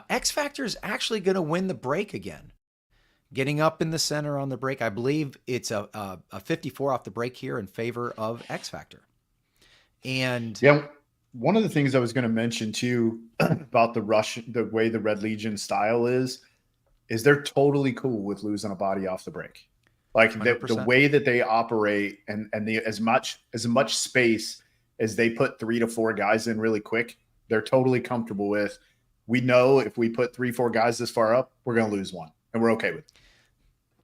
X Factor is actually going to win the break again. Getting up in the center on the break. I believe it's a 54 off the break here in favor of X Factor. And yeah, one of the things I was going to mention too about the way the Red Legion style is they're totally cool with losing a body off the break. Like the way that they operate and as much space as they put 3 to 4 guys in really quick, they're totally comfortable with. We know if we put 3-4 guys this far up, we're going to lose one, and we're okay with it.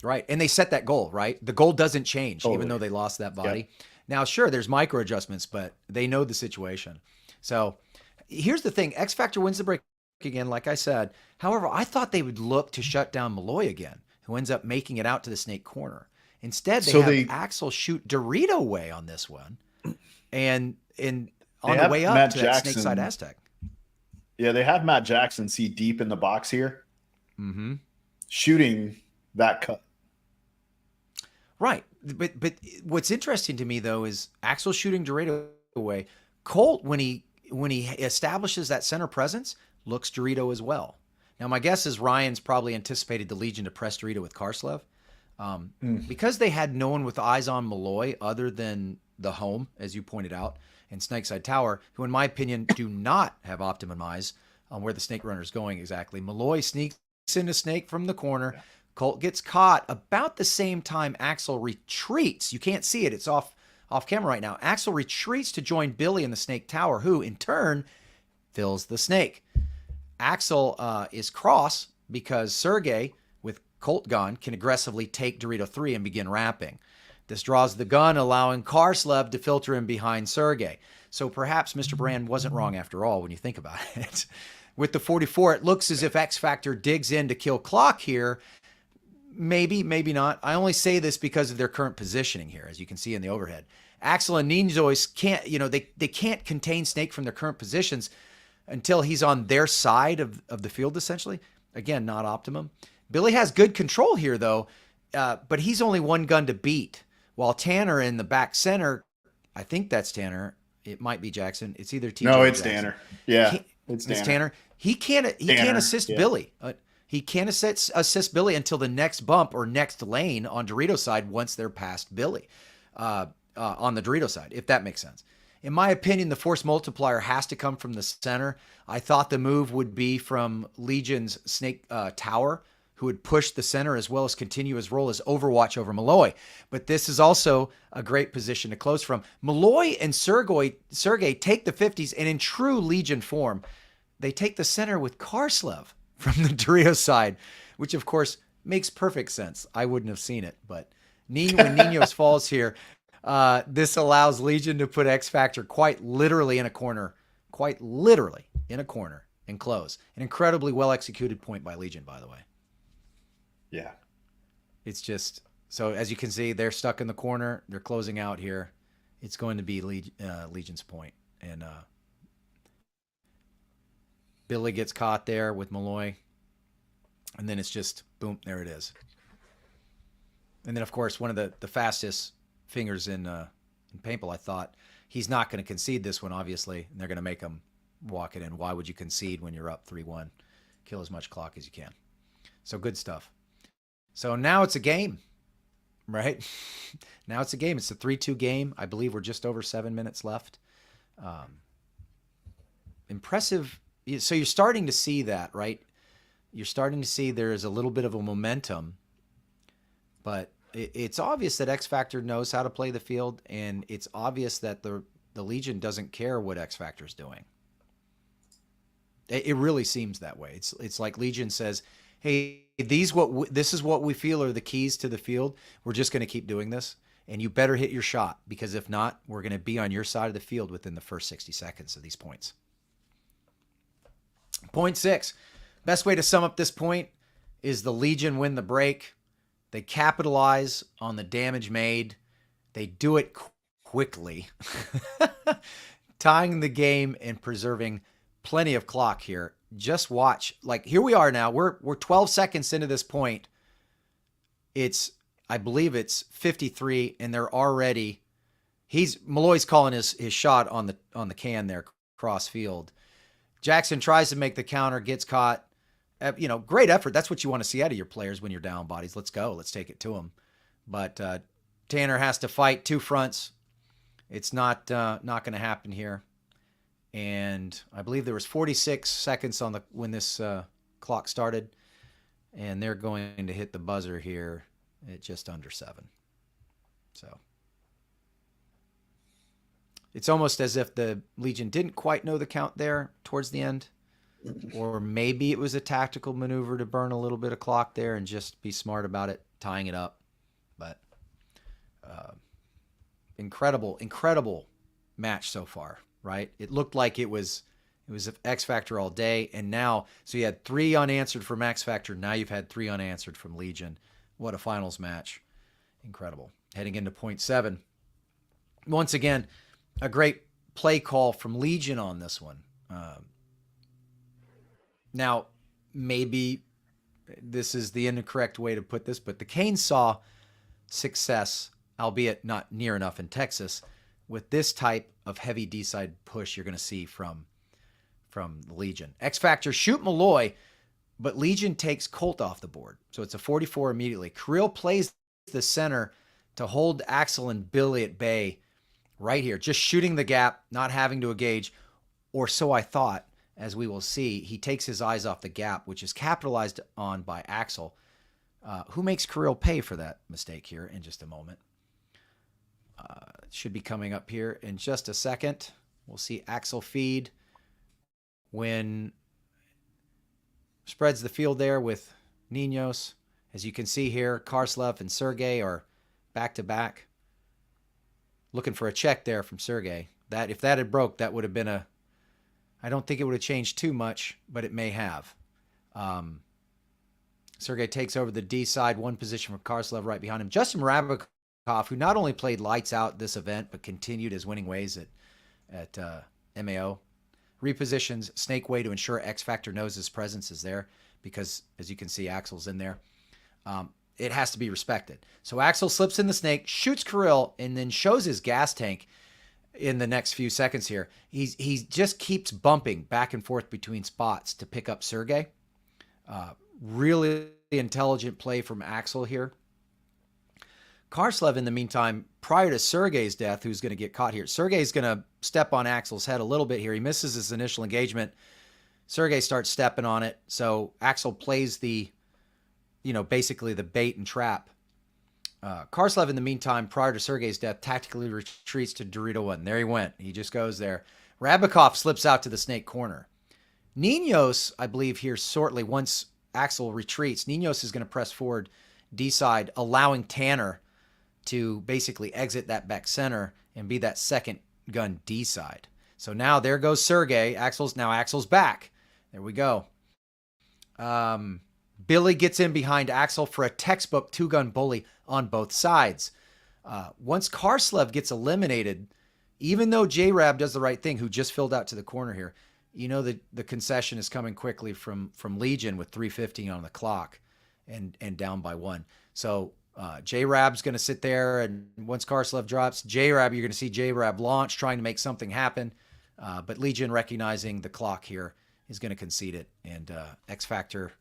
Right. And they set that goal, right? The goal doesn't change, Totally. even though they lost that body. Now, sure, there's micro adjustments, but they know the situation. So here's the thing. X Factor wins the break again, like I said. However, I thought they would look to shut down Malloy again, who ends up making it out to the snake corner. Instead, they have Axel shoot Dorito away on this one and on the way up Matt to Jackson, that snake side Aztec. Yeah, they have Matt Jackson see deep in the box here, shooting that cut. Right. But what's interesting to me, though, is Axel shooting Dorito away. Colt, when he establishes that center presence, looks Dorito as well. Now, my guess is Ryan's probably anticipated the Legion to press Dorito with Karslev. Because they had no one with eyes on Malloy other than the home, as you pointed out, and Snakeside Tower, who, in my opinion, do not have optimum eyes on where the Snake Runner is going exactly. Malloy sneaks into Snake from the corner. Yeah. Colt gets caught about the same time Axel retreats. You can't see it. It's off camera right now. Axel retreats to join Billy in the Snake Tower, who, in turn, fills the snake. Axel is cross because Sergey, with Colt gone, can aggressively take Dorito 3 and begin wrapping. This draws the gun, allowing Karslev to filter in behind Sergey. So perhaps Mr. Brand wasn't wrong after all when you think about it. With the 44, it looks as if X Factor digs in to kill clock here. Maybe, maybe not. I only say this because of their current positioning here, as you can see in the overhead. Axel and Ninjois can't, they can't contain Snake from their current positions until he's on their side of the field, essentially. Again, not optimum. Billy has good control here, though, but he's only one gun to beat. While Tanner in the back center, I think that's Tanner. It might be Jackson. It's either TJ No, it's Jackson. Tanner. Yeah, it's Tanner. He can't assist Billy. He can't assist Billy until the next bump or next lane on Dorito side once they're past Billy on the Dorito side, if that makes sense. In my opinion, the force multiplier has to come from the center. I thought the move would be from Legion's Snake Tower, who would push the center as well as continue his role as Overwatch over Malloy. But this is also a great position to close from. Malloy and Sergey take the 50s, and in true Legion form, they take the center with Karslev from the Dorito side, which of course makes perfect sense. I wouldn't have seen it, but when Ninos falls here, this allows Legion to put X Factor quite literally in a corner and close. An incredibly well-executed point by Legion, by the way. Yeah. It's just, so as you can see, they're stuck in the corner. They're closing out here. It's going to be Legion's point. And Billy gets caught there with Malloy. And then it's just, boom, there it is. And then, of course, one of the fastest fingers in paintball, I thought, he's not going to concede this one, obviously. And they're going to make him walk it in. Why would you concede when you're up 3-1? Kill as much clock as you can. So good stuff. So now it's a game, right? Now it's a game. It's a 3-2 game. I believe we're just over 7 minutes left. Impressive. So you're starting to see that, right? You're starting to see there is a little bit of a momentum, but it's obvious that X Factor knows how to play the field, and it's obvious that the Legion doesn't care what X Factor's doing. It really seems that way. It's like Legion says, hey, this is what we feel are the keys to the field. We're just going to keep doing this, and you better hit your shot, because if not, we're going to be on your side of the field within the first 60 seconds of these points. Point 6. Best way to sum up this point is the Legion win the break. They capitalize on the damage made. They do it quickly, tying the game and preserving plenty of clock here. Just watch. Like, here we are now. We're 12 seconds into this point. I believe it's 53, and they're already. Malloy's calling his shot on the can there, cross field. Jackson tries to make the counter, gets caught. Great effort. That's what you want to see out of your players when you're down bodies. Let's go. Let's take it to them. But Tanner has to fight two fronts. It's not going to happen here. And I believe there was 46 seconds when this clock started, and they're going to hit the buzzer here at just under 7. So it's almost as if the Legion didn't quite know the count there towards the end, or maybe it was a tactical maneuver to burn a little bit of clock there and just be smart about it tying it up. But incredible match so far, right? It looked like it was X Factor all day, and now, so you had 3 unanswered from X Factor. Now you've had 3 unanswered from Legion. What a finals match. Incredible. Heading into point 7. Once again, a great play call from Legion on this one. Now, maybe this is the incorrect way to put this, but the Canes saw success, albeit not near enough in Texas, with this type of heavy D-side push you're going to see from the Legion. X Factor shoot Malloy, but Legion takes Colt off the board. So it's a 44 immediately. Kirill plays the center to hold Axel and Billy at bay right here, just shooting the gap, not having to engage, or so I thought. As we will see, he takes his eyes off the gap, which is capitalized on by Axel, who makes Kirill pay for that mistake here in just a moment. Should be coming up here in just a second. We'll see Axel feed when spreads the field there with Ninos. As you can see here, Karslev and Sergey are back-to-back. Looking for a check there from Sergey. That, if that had broke, that would have been a... I don't think it would have changed too much, but it may have. Sergey takes over the D side, one position for Karslev right behind him. Justin Rabikov, who not only played lights out this event, but continued his winning ways at MAO, repositions Snake Way to ensure X Factor knows his presence is there, because as you can see, Axel's in there. It has to be respected. So Axel slips in the Snake, shoots Kirill, and then shows his gas tank in the next few seconds here. He just keeps bumping back and forth between spots to pick up Sergey. Really intelligent play from Axel here. Karslev, in the meantime, prior to Sergey's death, who's going to get caught here. Sergey's going to step on Axel's head a little bit here. He misses his initial engagement. Sergey starts stepping on it. So Axel plays the, basically the bait and trap. Karslev, in the meantime, prior to Sergey's death, tactically retreats to Dorito 1. There he went. He just goes there. Rabikov slips out to the Snake corner. Ninos, I believe here shortly, once Axel retreats, Ninos is going to press forward D side, allowing Tanner to basically exit that back center and be that second gun D side. So now there goes Sergey. Axel's back. There we go. Billy gets in behind Axel for a textbook 2-gun bully on both sides. Once Karslev gets eliminated, even though J-Rab does the right thing, who just filled out to the corner here, the concession is coming quickly from Legion with 3:15 on the clock and down by 1. So J-Rab's going to sit there, and once Karslev drops, J-Rab, you're going to see J-Rab launch, trying to make something happen. But Legion, recognizing the clock here, is going to concede it. And X Factor,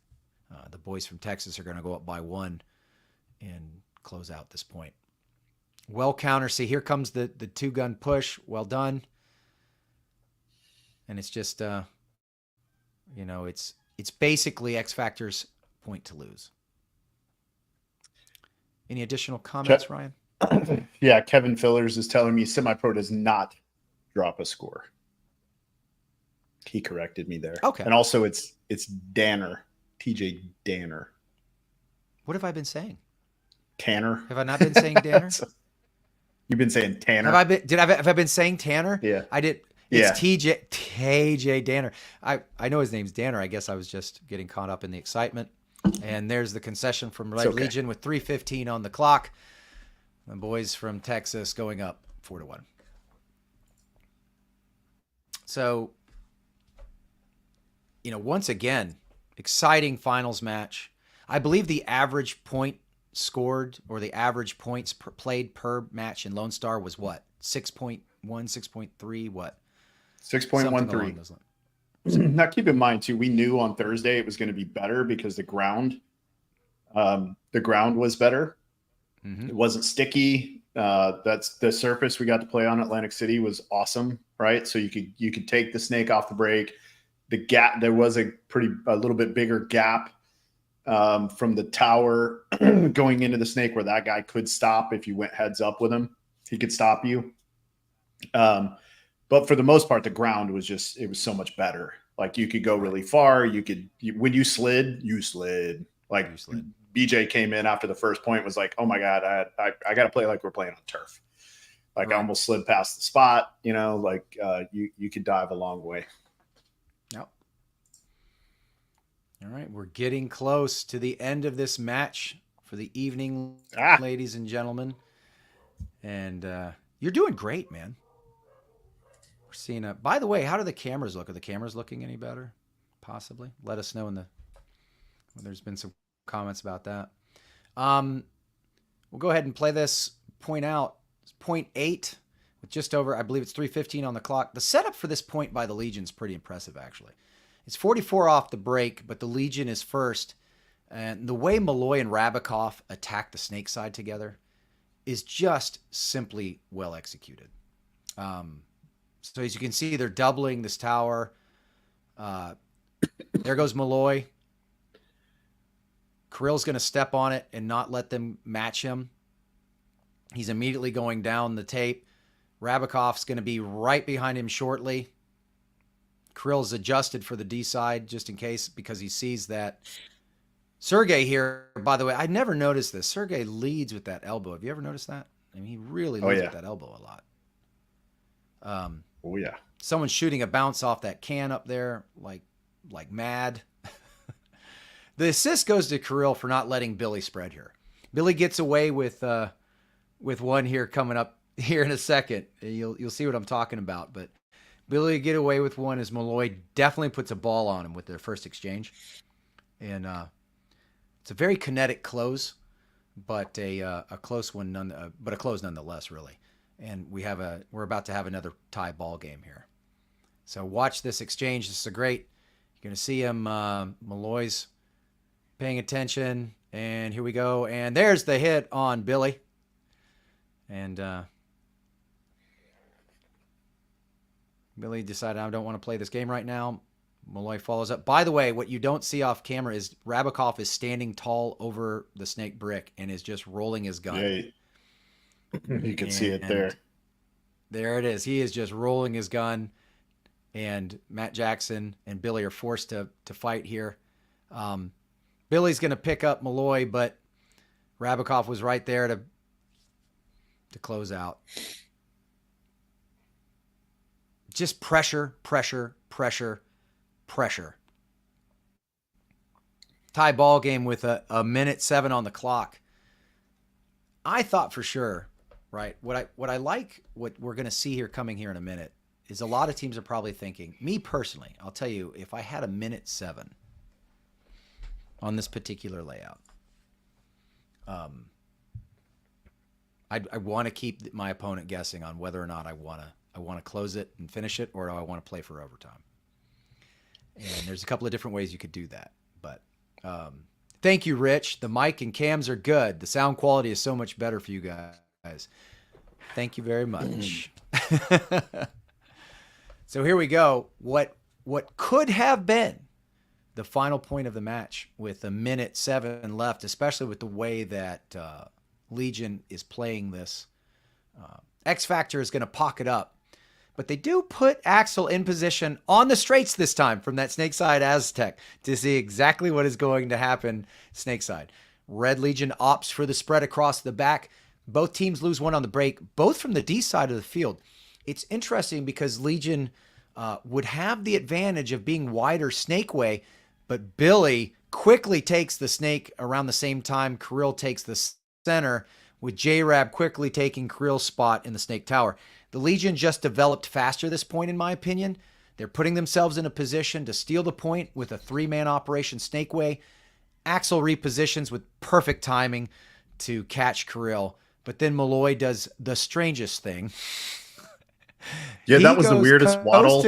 the boys from Texas, are going to go up by 1 and close out this point. Well counter. See, here comes the 2-gun push. Well done. And it's just, it's basically X Factor's point to lose. Any additional comments, Ryan? Yeah, Kevin Fillers is telling me Semi-Pro does not drop a score. He corrected me there. Okay. And also it's Danner, TJ Danner. What have I been saying? Tanner. Have I not been saying Danner? You've been saying Tanner. Have I been saying Tanner? Yeah. I did. It's TJ Danner. I know his name's Danner. I guess I was just getting caught up in the excitement. And there's the concession from Red Legion with 3:15 on the clock. The boys from Texas going up 4-1. So, once again, exciting finals match. I believe the average point scored, or the average points played per match in Lone Star was what? 6.1, 6.3, what? 6.13. Now, keep in mind, too, we knew on Thursday it was going to be better because the ground was better. Mm-hmm. It wasn't sticky. That's the surface we got to play on. Atlantic City was awesome, right? So you could take the Snake off the break. The gap, there was a little bit bigger gap from the tower going into the Snake where that guy could stop if you went heads up with him. He could stop you. But for the most part, the ground was it was so much better. Like, you could go really far. When you slid. Like, BJ came in after the first point, was like, oh my God, I got to play like we're playing on turf. Like I almost slid past the spot, like you could dive a long way. Yep. All right. We're getting close to the end of this match for the evening, ladies and gentlemen. And you're doing great, man. We're seeing by the way, how do the cameras look? Are the cameras looking any better? Possibly. Let us know there's been some comments about that. We'll go ahead and play this point out. It's point 8 with just over, I believe it's 3:15 on the clock. The setup for this point by the Legion is pretty impressive, actually. It's 44 off the break, but the Legion is first. And the way Malloy and Rabikoff attack the snake side together is just simply well executed. So as you can see, they're doubling this tower. There goes Malloy. Kirill's going to step on it and not let them match him. He's immediately going down the tape. Rabikoff's going to be right behind him shortly. Kirill's adjusted for the D side just in case, because he sees that Sergey here, by the way, I never noticed this. Sergey leads with that elbow. Have you ever noticed that? I mean, he really leads with that elbow a lot. Oh yeah. Someone's shooting a bounce off that can up there like mad. The assist goes to Kirill for not letting Billy spread here. Billy gets away with one here coming up here in a second. You'll see what I'm talking about. But Billy get away with one as Malloy definitely puts a ball on him with their first exchange. And it's a very kinetic close, but a close one, but a close nonetheless, really. And we're about to have another tie ball game here. So watch this exchange. This is great. You're going to see him, Malloy's paying attention, and here we go. And there's the hit on Billy. And Billy decided, I don't want to play this game right now. Malloy follows up. By the way, what you don't see off camera is Rabikoff is standing tall over the snake brick and is just rolling his gun. Yeah, you can see it there. There it is. He is just rolling his gun, and Matt Jackson and Billy are forced to fight here. Billy's going to pick up Malloy, but Rabikoff was right there to close out. Just pressure, pressure, pressure, pressure. Tie ball game with a minute 7 on the clock. I thought for sure, right? What I like, what we're going to see here coming here in a minute, is a lot of teams are probably thinking, me personally, I'll tell you, if I had a minute 7 on this particular layout, I want to keep my opponent guessing on whether or not I want to close it and finish it, or do I want to play for overtime. And there's a couple of different ways you could do that. But thank you, Rich. The mic and cams are good. The sound quality is so much better for you guys. Thank you very much. So here we go. What could have been the final point of the match with a minute 7 left, especially with the way that Legion is playing this. X Factor is going to pocket up, but they do put Axel in position on the straights this time from that Snakeside Aztec to see exactly what is going to happen Snakeside. Red Legion opts for the spread across the back. Both teams lose one on the break, both from the D side of the field. It's interesting because Legion would have the advantage of being wider snake way, but Billy quickly takes the snake around the same time Kirill takes the center, with J-Rab quickly taking Kirill's spot in the snake tower. The Legion just developed faster this point, in my opinion. They're putting themselves in a position to steal the point with a 3-man operation snake way. Axel repositions with perfect timing to catch Kirill, but then Malloy does the strangest thing. Yeah, that was the weirdest waddle.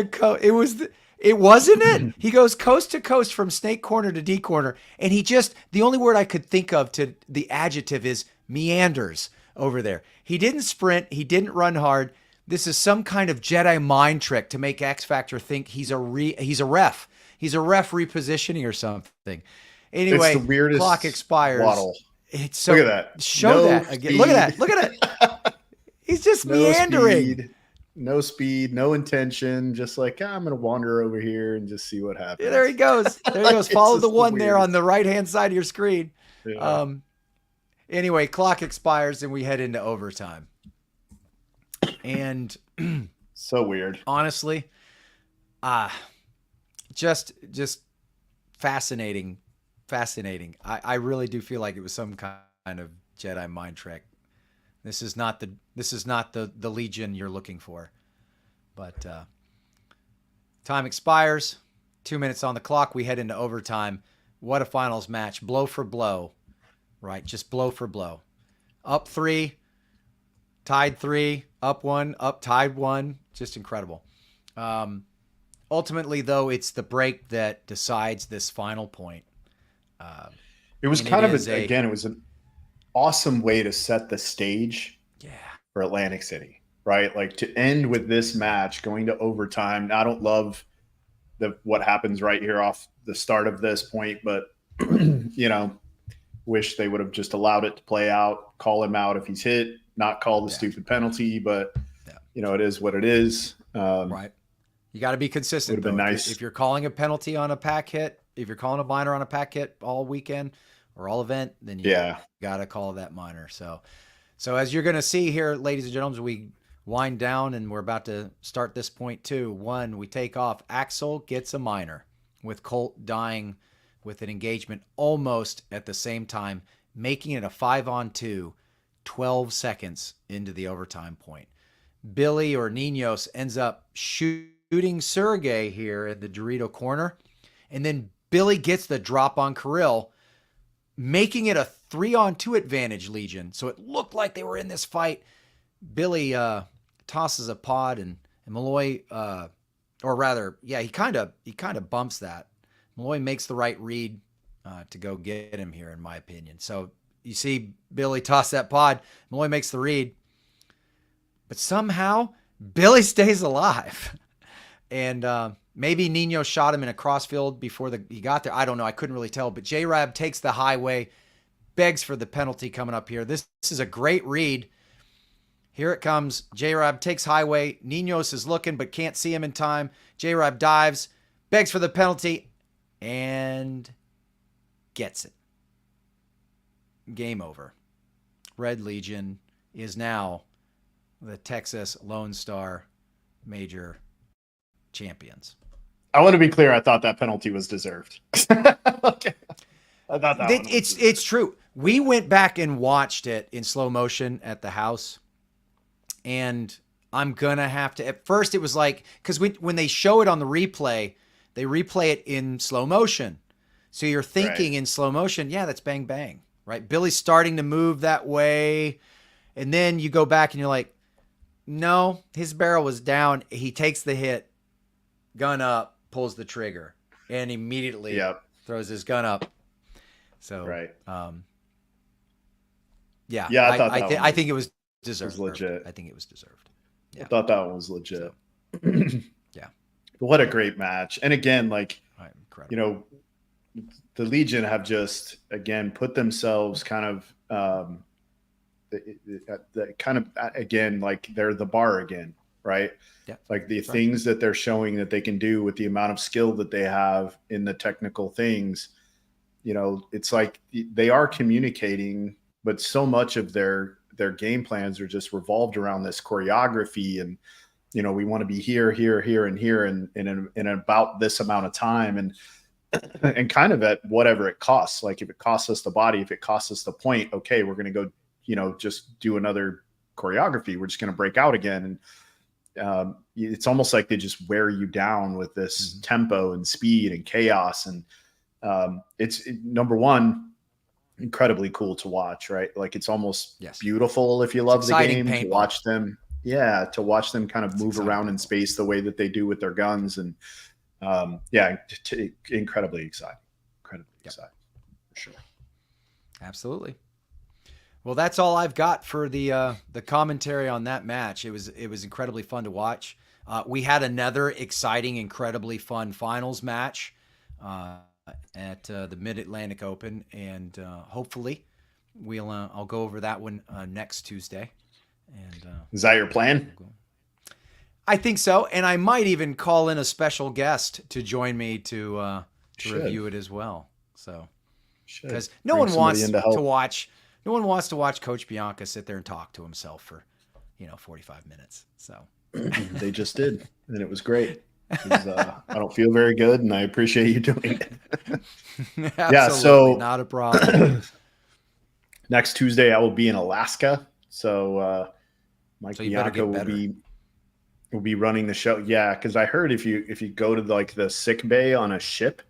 It wasn't it? He goes coast to coast from snake corner to D corner, and the only word I could think of to the adjective is meanders over there. He didn't sprint. He didn't run hard. This is some kind of Jedi mind trick to make X Factor think he's a ref. He's a ref repositioning or something. Anyway, it's the weirdest clock expires. Waddle. It's so, look at that. Show that again. Look at that. Look at it. He's just meandering. Speed, no speed, no intention. Just like, I'm going to wander over here and just see what happens. Yeah, there he goes. There he goes. Follow the one there on the right-hand side of your screen. Yeah. Anyway, clock expires and we head into overtime. And So weird. honestly, just fascinating. I really do feel like it was some kind of Jedi mind trick. This is not the Legion you're looking for. But time expires. 2 minutes on the clock. We head into overtime. What a finals match. Blow for blow. Right? Just blow for blow. Up 3, tied 3, up 1, up tied 1. Just incredible. Ultimately, though, it's the break that decides this final point. It was kind of, again, it was an awesome way to set the stage for Atlantic City, right? Like to end with this match going to overtime. I don't love what happens right here off the start of this point, but wish they would have just allowed it to play out, call him out if he's hit, not call the stupid penalty, but it is what it is. Right. You got to be consistent. Though. Nice. If you're calling a penalty on a pack hit, if you're calling a minor on a pack hit all weekend or all event, then you got to call that minor. So as you're going to see here, ladies and gentlemen, as we wind down and we're about to start this point 2. 1, we take off. Axel gets a minor with Colt dying with an engagement almost at the same time, making it a 5-on-2, 12 seconds into the overtime point. Billy or Ninos ends up shooting Sergey here at the Dorito corner. And then Billy gets the drop on Kirill, making it a 3-on-2 advantage, Legion. So it looked like they were in this fight. Billy tosses a pod and Malloy, he kind of bumps that. Malloy makes the right read to go get him here, in my opinion. So you see Billy toss that pod. Malloy makes the read. But somehow, Billy stays alive. And maybe Nino shot him in a crossfield before he got there. I don't know. I couldn't really tell. But J-Rab takes the highway, begs for the penalty coming up here. This is a great read. Here it comes. J-Rab takes highway. Ninos is looking but can't see him in time. J-Rab dives, begs for the penalty, and gets it. Game over. Red Legion is now the Texas Lone Star Major champions. I want to be clear. I thought that penalty was deserved. Okay. I thought that it's true. We went back and watched it in slow motion at the house, and I'm gonna have to. At first, it was like because when they show it on the replay, they replay it in slow motion, so you're thinking in slow motion, that's bang bang, right? Billy's starting to move that way, and then you go back and you're like, no, his barrel was down. He takes the hit, gun up, pulls the trigger, and immediately throws his gun up. So, I think it was deserved. It was legit. I think it was deserved. Yeah. I thought that one was legit. So, But what a great match. And again, incredible. The Legion have just, again, put themselves kind of, again, like they're the bar again, right? Yeah. Like the things that they're showing that they can do with the amount of skill that they have in the technical things, it's like they are communicating, but so much of their game plans are just revolved around this choreography and, we want to be here, and here, and in about this amount of time, and kind of at whatever it costs. Like if it costs us the body, if it costs us the point, okay, we're going to go, just do another choreography. We're just going to break out again, and it's almost like they just wear you down with this tempo and speed and chaos, and it's number one, incredibly cool to watch, right? Like it's almost beautiful if you love the game to watch them. Yeah, to watch them kind of move around in space the way that they do with their guns, and incredibly exciting. Exciting, for sure. Absolutely. Well, that's all I've got for the commentary on that match. It was incredibly fun to watch. We had another exciting, incredibly fun finals match at the Mid-Atlantic Open, and hopefully I'll go over that one next Tuesday. And is that your plan? I think so, and I might even call in a special guest to join me to review it as well. So because no one wants to watch Coach Bianca sit there and talk to himself for 45 minutes. So they just did, and it was great. I don't feel very good, and I appreciate you doing it. Yeah, so not a problem. Next Tuesday I will be in Alaska, so Mike Bianca will be running the show. Yeah, because I heard if you go to like the sick bay on a ship,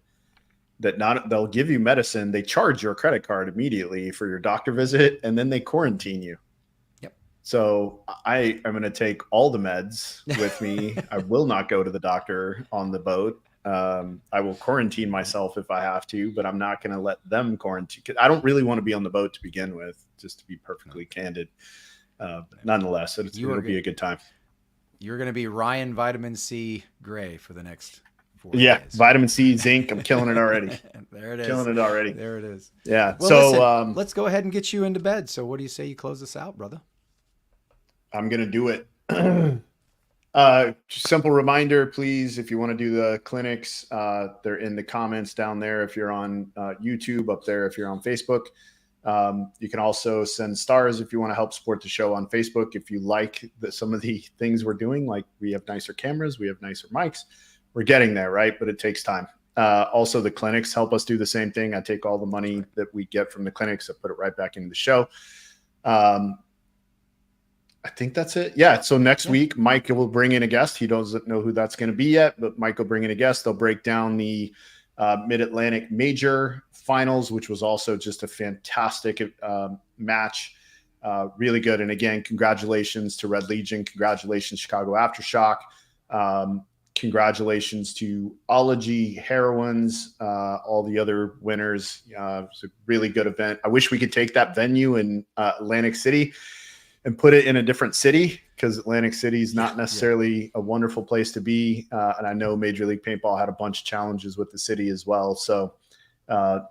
they'll give you medicine. They charge your credit card immediately for your doctor visit, and then they quarantine you. So I am going to take all the meds with me. I will not go to the doctor on the boat. I will quarantine myself if I have to, but I'm not going to let them quarantine. I don't really want to be on the boat to begin with, just to be perfectly candid. Nonetheless, it'll be a good time. You're going to be Ryan Vitamin C Gray for the next 4 days. Vitamin C, zinc. I'm killing it already. There it is. Killing it already. There it is. Yeah. Well, so listen, let's go ahead and get you into bed. So what do you say you close this out, brother? I'm going to do it. Simple reminder, please, if you want to do the clinics, they're in the comments down there. If you're on YouTube, up there, if you're on Facebook, you can also send stars if you want to help support the show on Facebook. If you like some of the things we're doing, like we have nicer cameras, we have nicer mics, we're getting there, right? But it takes time. Also, the clinics help us do the same thing. I take all the money that we get from the clinics, I put it right back into the show. I think that's it. Yeah. So next week, Mike will bring in a guest. He doesn't know who that's going to be yet, but Mike will bring in a guest. They'll break down the Mid-Atlantic Major Finals, which was also just a fantastic match. Really good. And again, congratulations to Red Legion. Congratulations, Chicago Aftershock. Congratulations to Ology Heroines, all the other winners. It's a really good event. I wish we could take that venue in Atlantic City and put it in a different city, because Atlantic City is not necessarily a wonderful place to be. And I know Major League Paintball had a bunch of challenges with the city as well. So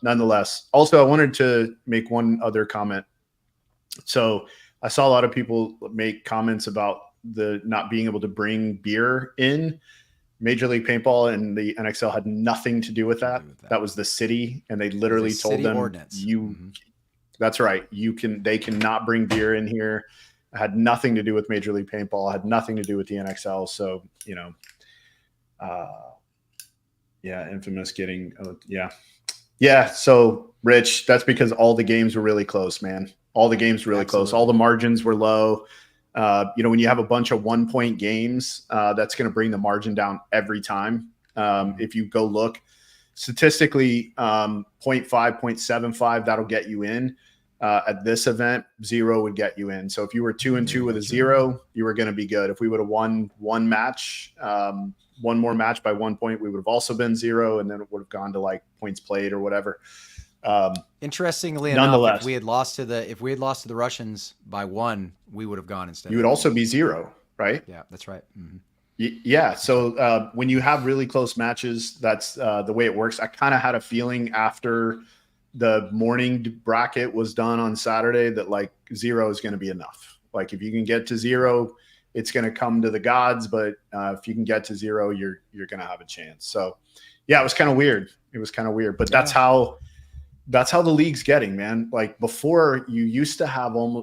nonetheless, also I wanted to make one other comment. So I saw a lot of people make comments about the not being able to bring beer in. Major League Paintball and the NXL had nothing to do with that. That was the city. And they literally told them, ordinance. That's right. They cannot bring beer in here. It had nothing to do with Major League Paintball. It had nothing to do with the NXL. So, Infamous getting, So Rich, that's because all the games were really close, man. All the games were really close. All the margins were low. When you have a bunch of 1-point games, that's going to bring the margin down every time. If you go look statistically, 0.5, 0.75, that'll get you in. At this event, 0 would get you in. So if you were 2-2 with a 0, you were going to be good. If we would have won one more match by 1 point, we would have also been 0, and then it would have gone to like points played or whatever. Interestingly enough, if we had lost to the Russians by 1, we would have gone instead. You would also be 0, right? Yeah, that's right. Mm-hmm. Yeah. So when you have really close matches, that's the way it works. I kind of had a feeling after the morning bracket was done on Saturday that like 0 is going to be enough. Like if you can get to 0, it's going to come to the gods. But if you can get to 0, you're going to have a chance. So yeah, it was kind of weird. But that's how the league's getting, man. Like before, you have to have a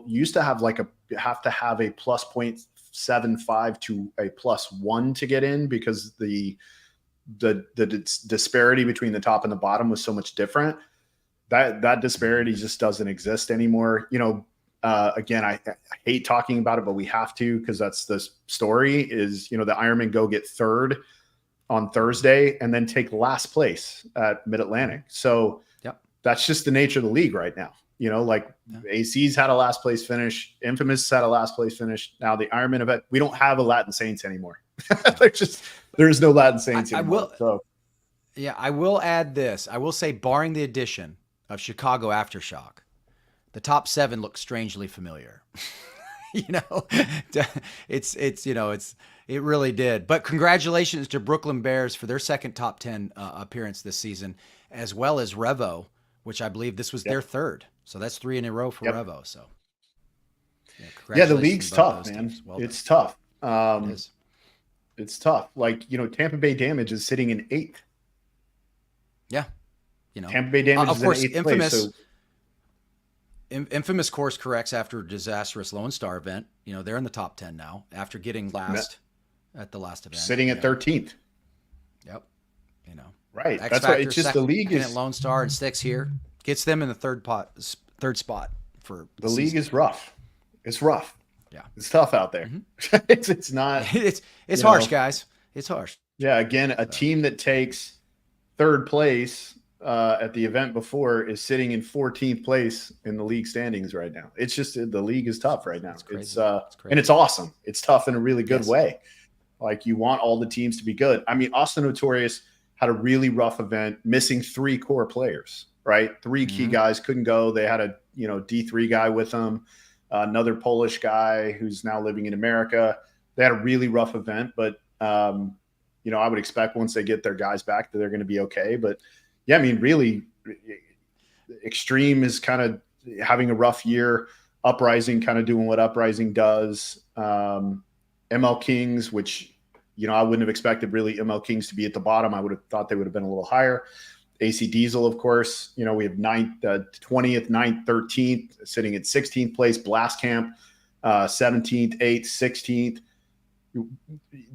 plus 0.75 to a +1 to get in, because the disparity between the top and the bottom was so much different. That disparity just doesn't exist anymore. Again, I hate talking about it, but we have to, because that's the story is, the Ironmen go get 3rd on Thursday and then take last place at Mid-Atlantic. So that's just the nature of the league right now. AC's had a last place finish. Infamous had a last place finish. Now the Ironman event, we don't have a Latin Saints anymore. There's no Latin Saints anymore. I will add this. I will say, barring the addition of Chicago Aftershock, the top 7 looks strangely familiar. It really did. But congratulations to Brooklyn Bears for their second top 10 appearance this season, as well as Revo, which I believe this was their 3rd. So that's 3 in a row for Revo. So the league's tough, man. It's tough. It is. It's tough. Like, Tampa Bay Damage is sitting in 8th. Yeah. Tampa Bay Damage of is course, in 8th infamous. place. So Infamous course corrects after a disastrous Lone Star event. They're in the top 10 now after getting last at the last event. Sitting at 13th. Yep. Right. X That's Factor, why it's just the league is at Lone Star and sticks here. Gets them in the third spot for the league is rough. It's rough. Yeah. It's tough out there. It's not it's harsh, guys. It's harsh. Yeah, again, a team that takes third place at the event before is sitting in 14th place in the league standings right now. It's just the league is tough right now. It's crazy. And it's awesome. It's tough in a really good way. Like, you want all the teams to be good. I mean, Austin Notorious had a really rough event, missing 3 core players, right? 3 key guys couldn't go. They had a D3 guy with them, another Polish guy who's now living in America. They had a really rough event, but I would expect once they get their guys back that they're going to be okay. But yeah, I mean, really, Extreme is kind of having a rough year. Uprising kind of doing what Uprising does. ML Kings, which, I wouldn't have expected really ML Kings to be at the bottom. I would have thought they would have been a little higher. AC Diesel, of course, we have 20th, 9th, 13th, sitting at 16th place. Blast Camp, 17th, 8th, 16th.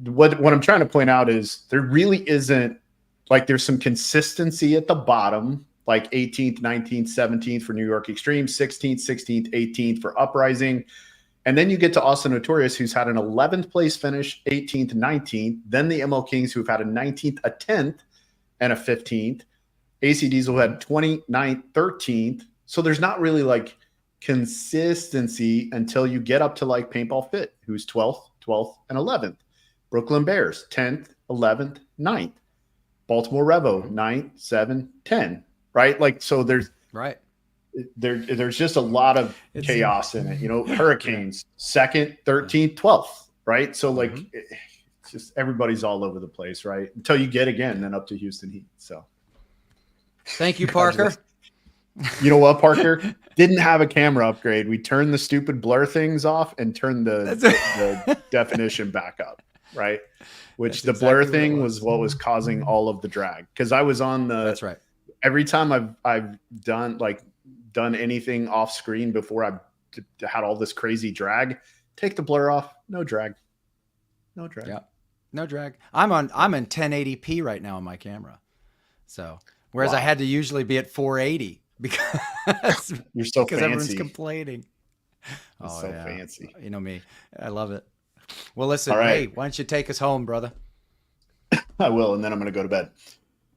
What I'm trying to point out is there really isn't, like, there's some consistency at the bottom, like 18th, 19th, 17th for New York Extreme, 16th, 16th, 18th for Uprising. And then you get to Austin Notorious, who's had an 11th place finish, 18th, 19th. Then the ML Kings, who've had a 19th, a 10th, and a 15th. AC Diesel had 29th, 13th. So there's not really like consistency until you get up to like Paintball Fit, who's 12th, and 11th. Brooklyn Bears, 10th, 11th, 9th. Baltimore Revo, 9th, 7th, 10th, right? Like, so there's there's just a lot of chaos in it. Hurricanes, 2nd, 13th, 12th, right? So like it's just everybody's all over the place, right? Until you get again, then up to Houston Heat. So thank you, Parker. You know what, Parker? Didn't have a camera upgrade. We turned the stupid blur things off and turned the definition back up, right? Which the blur thing was what was causing all of the drag. Because I was on the. That's right. Every time I've done anything off screen before I've had all this crazy drag, take the blur off. No drag. Yeah, no drag. I'm in 1080p right now on my camera. So whereas I had to usually be at 480 because you're so fancy. Everyone's complaining. So fancy. You know me. I love it. Well, listen, right. Hey, why don't you take us home, brother? I will, and then I'm going to go to bed.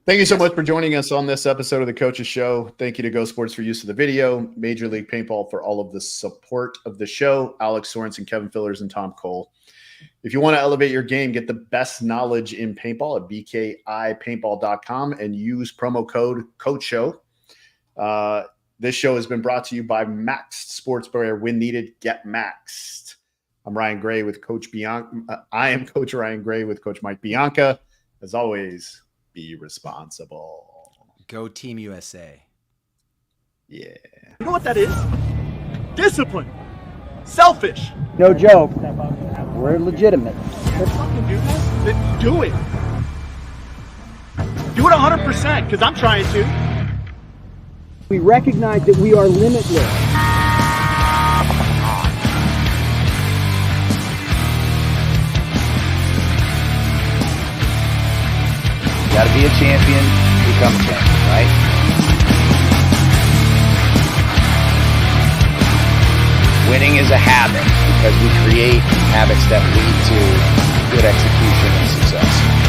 Thank you so much for joining us on this episode of the Coach's Show. Thank you to Go Sports for use of the video, Major League Paintball for all of the support of the show, Alex Sorensen, Kevin Fillers, and Tom Cole. If you want to elevate your game, get the best knowledge in paintball at bkipaintball.com and use promo code COACHSHOW. This show has been brought to you by Maxed Sports Bar. When needed, get maxed. I'm Ryan Gray with Coach Bianca. I am Coach Ryan Gray with Coach Mike Bianca. As always, be responsible. Go Team USA. Yeah. You know what that is? Discipline. Selfish. No joke. We're legitimate. Let's fucking do this. Then do it. Do it 100%, because I'm trying to. We recognize that we are limitless. You got to be a champion, become a champion, right? Winning is a habit because we create habits that lead to good execution and success.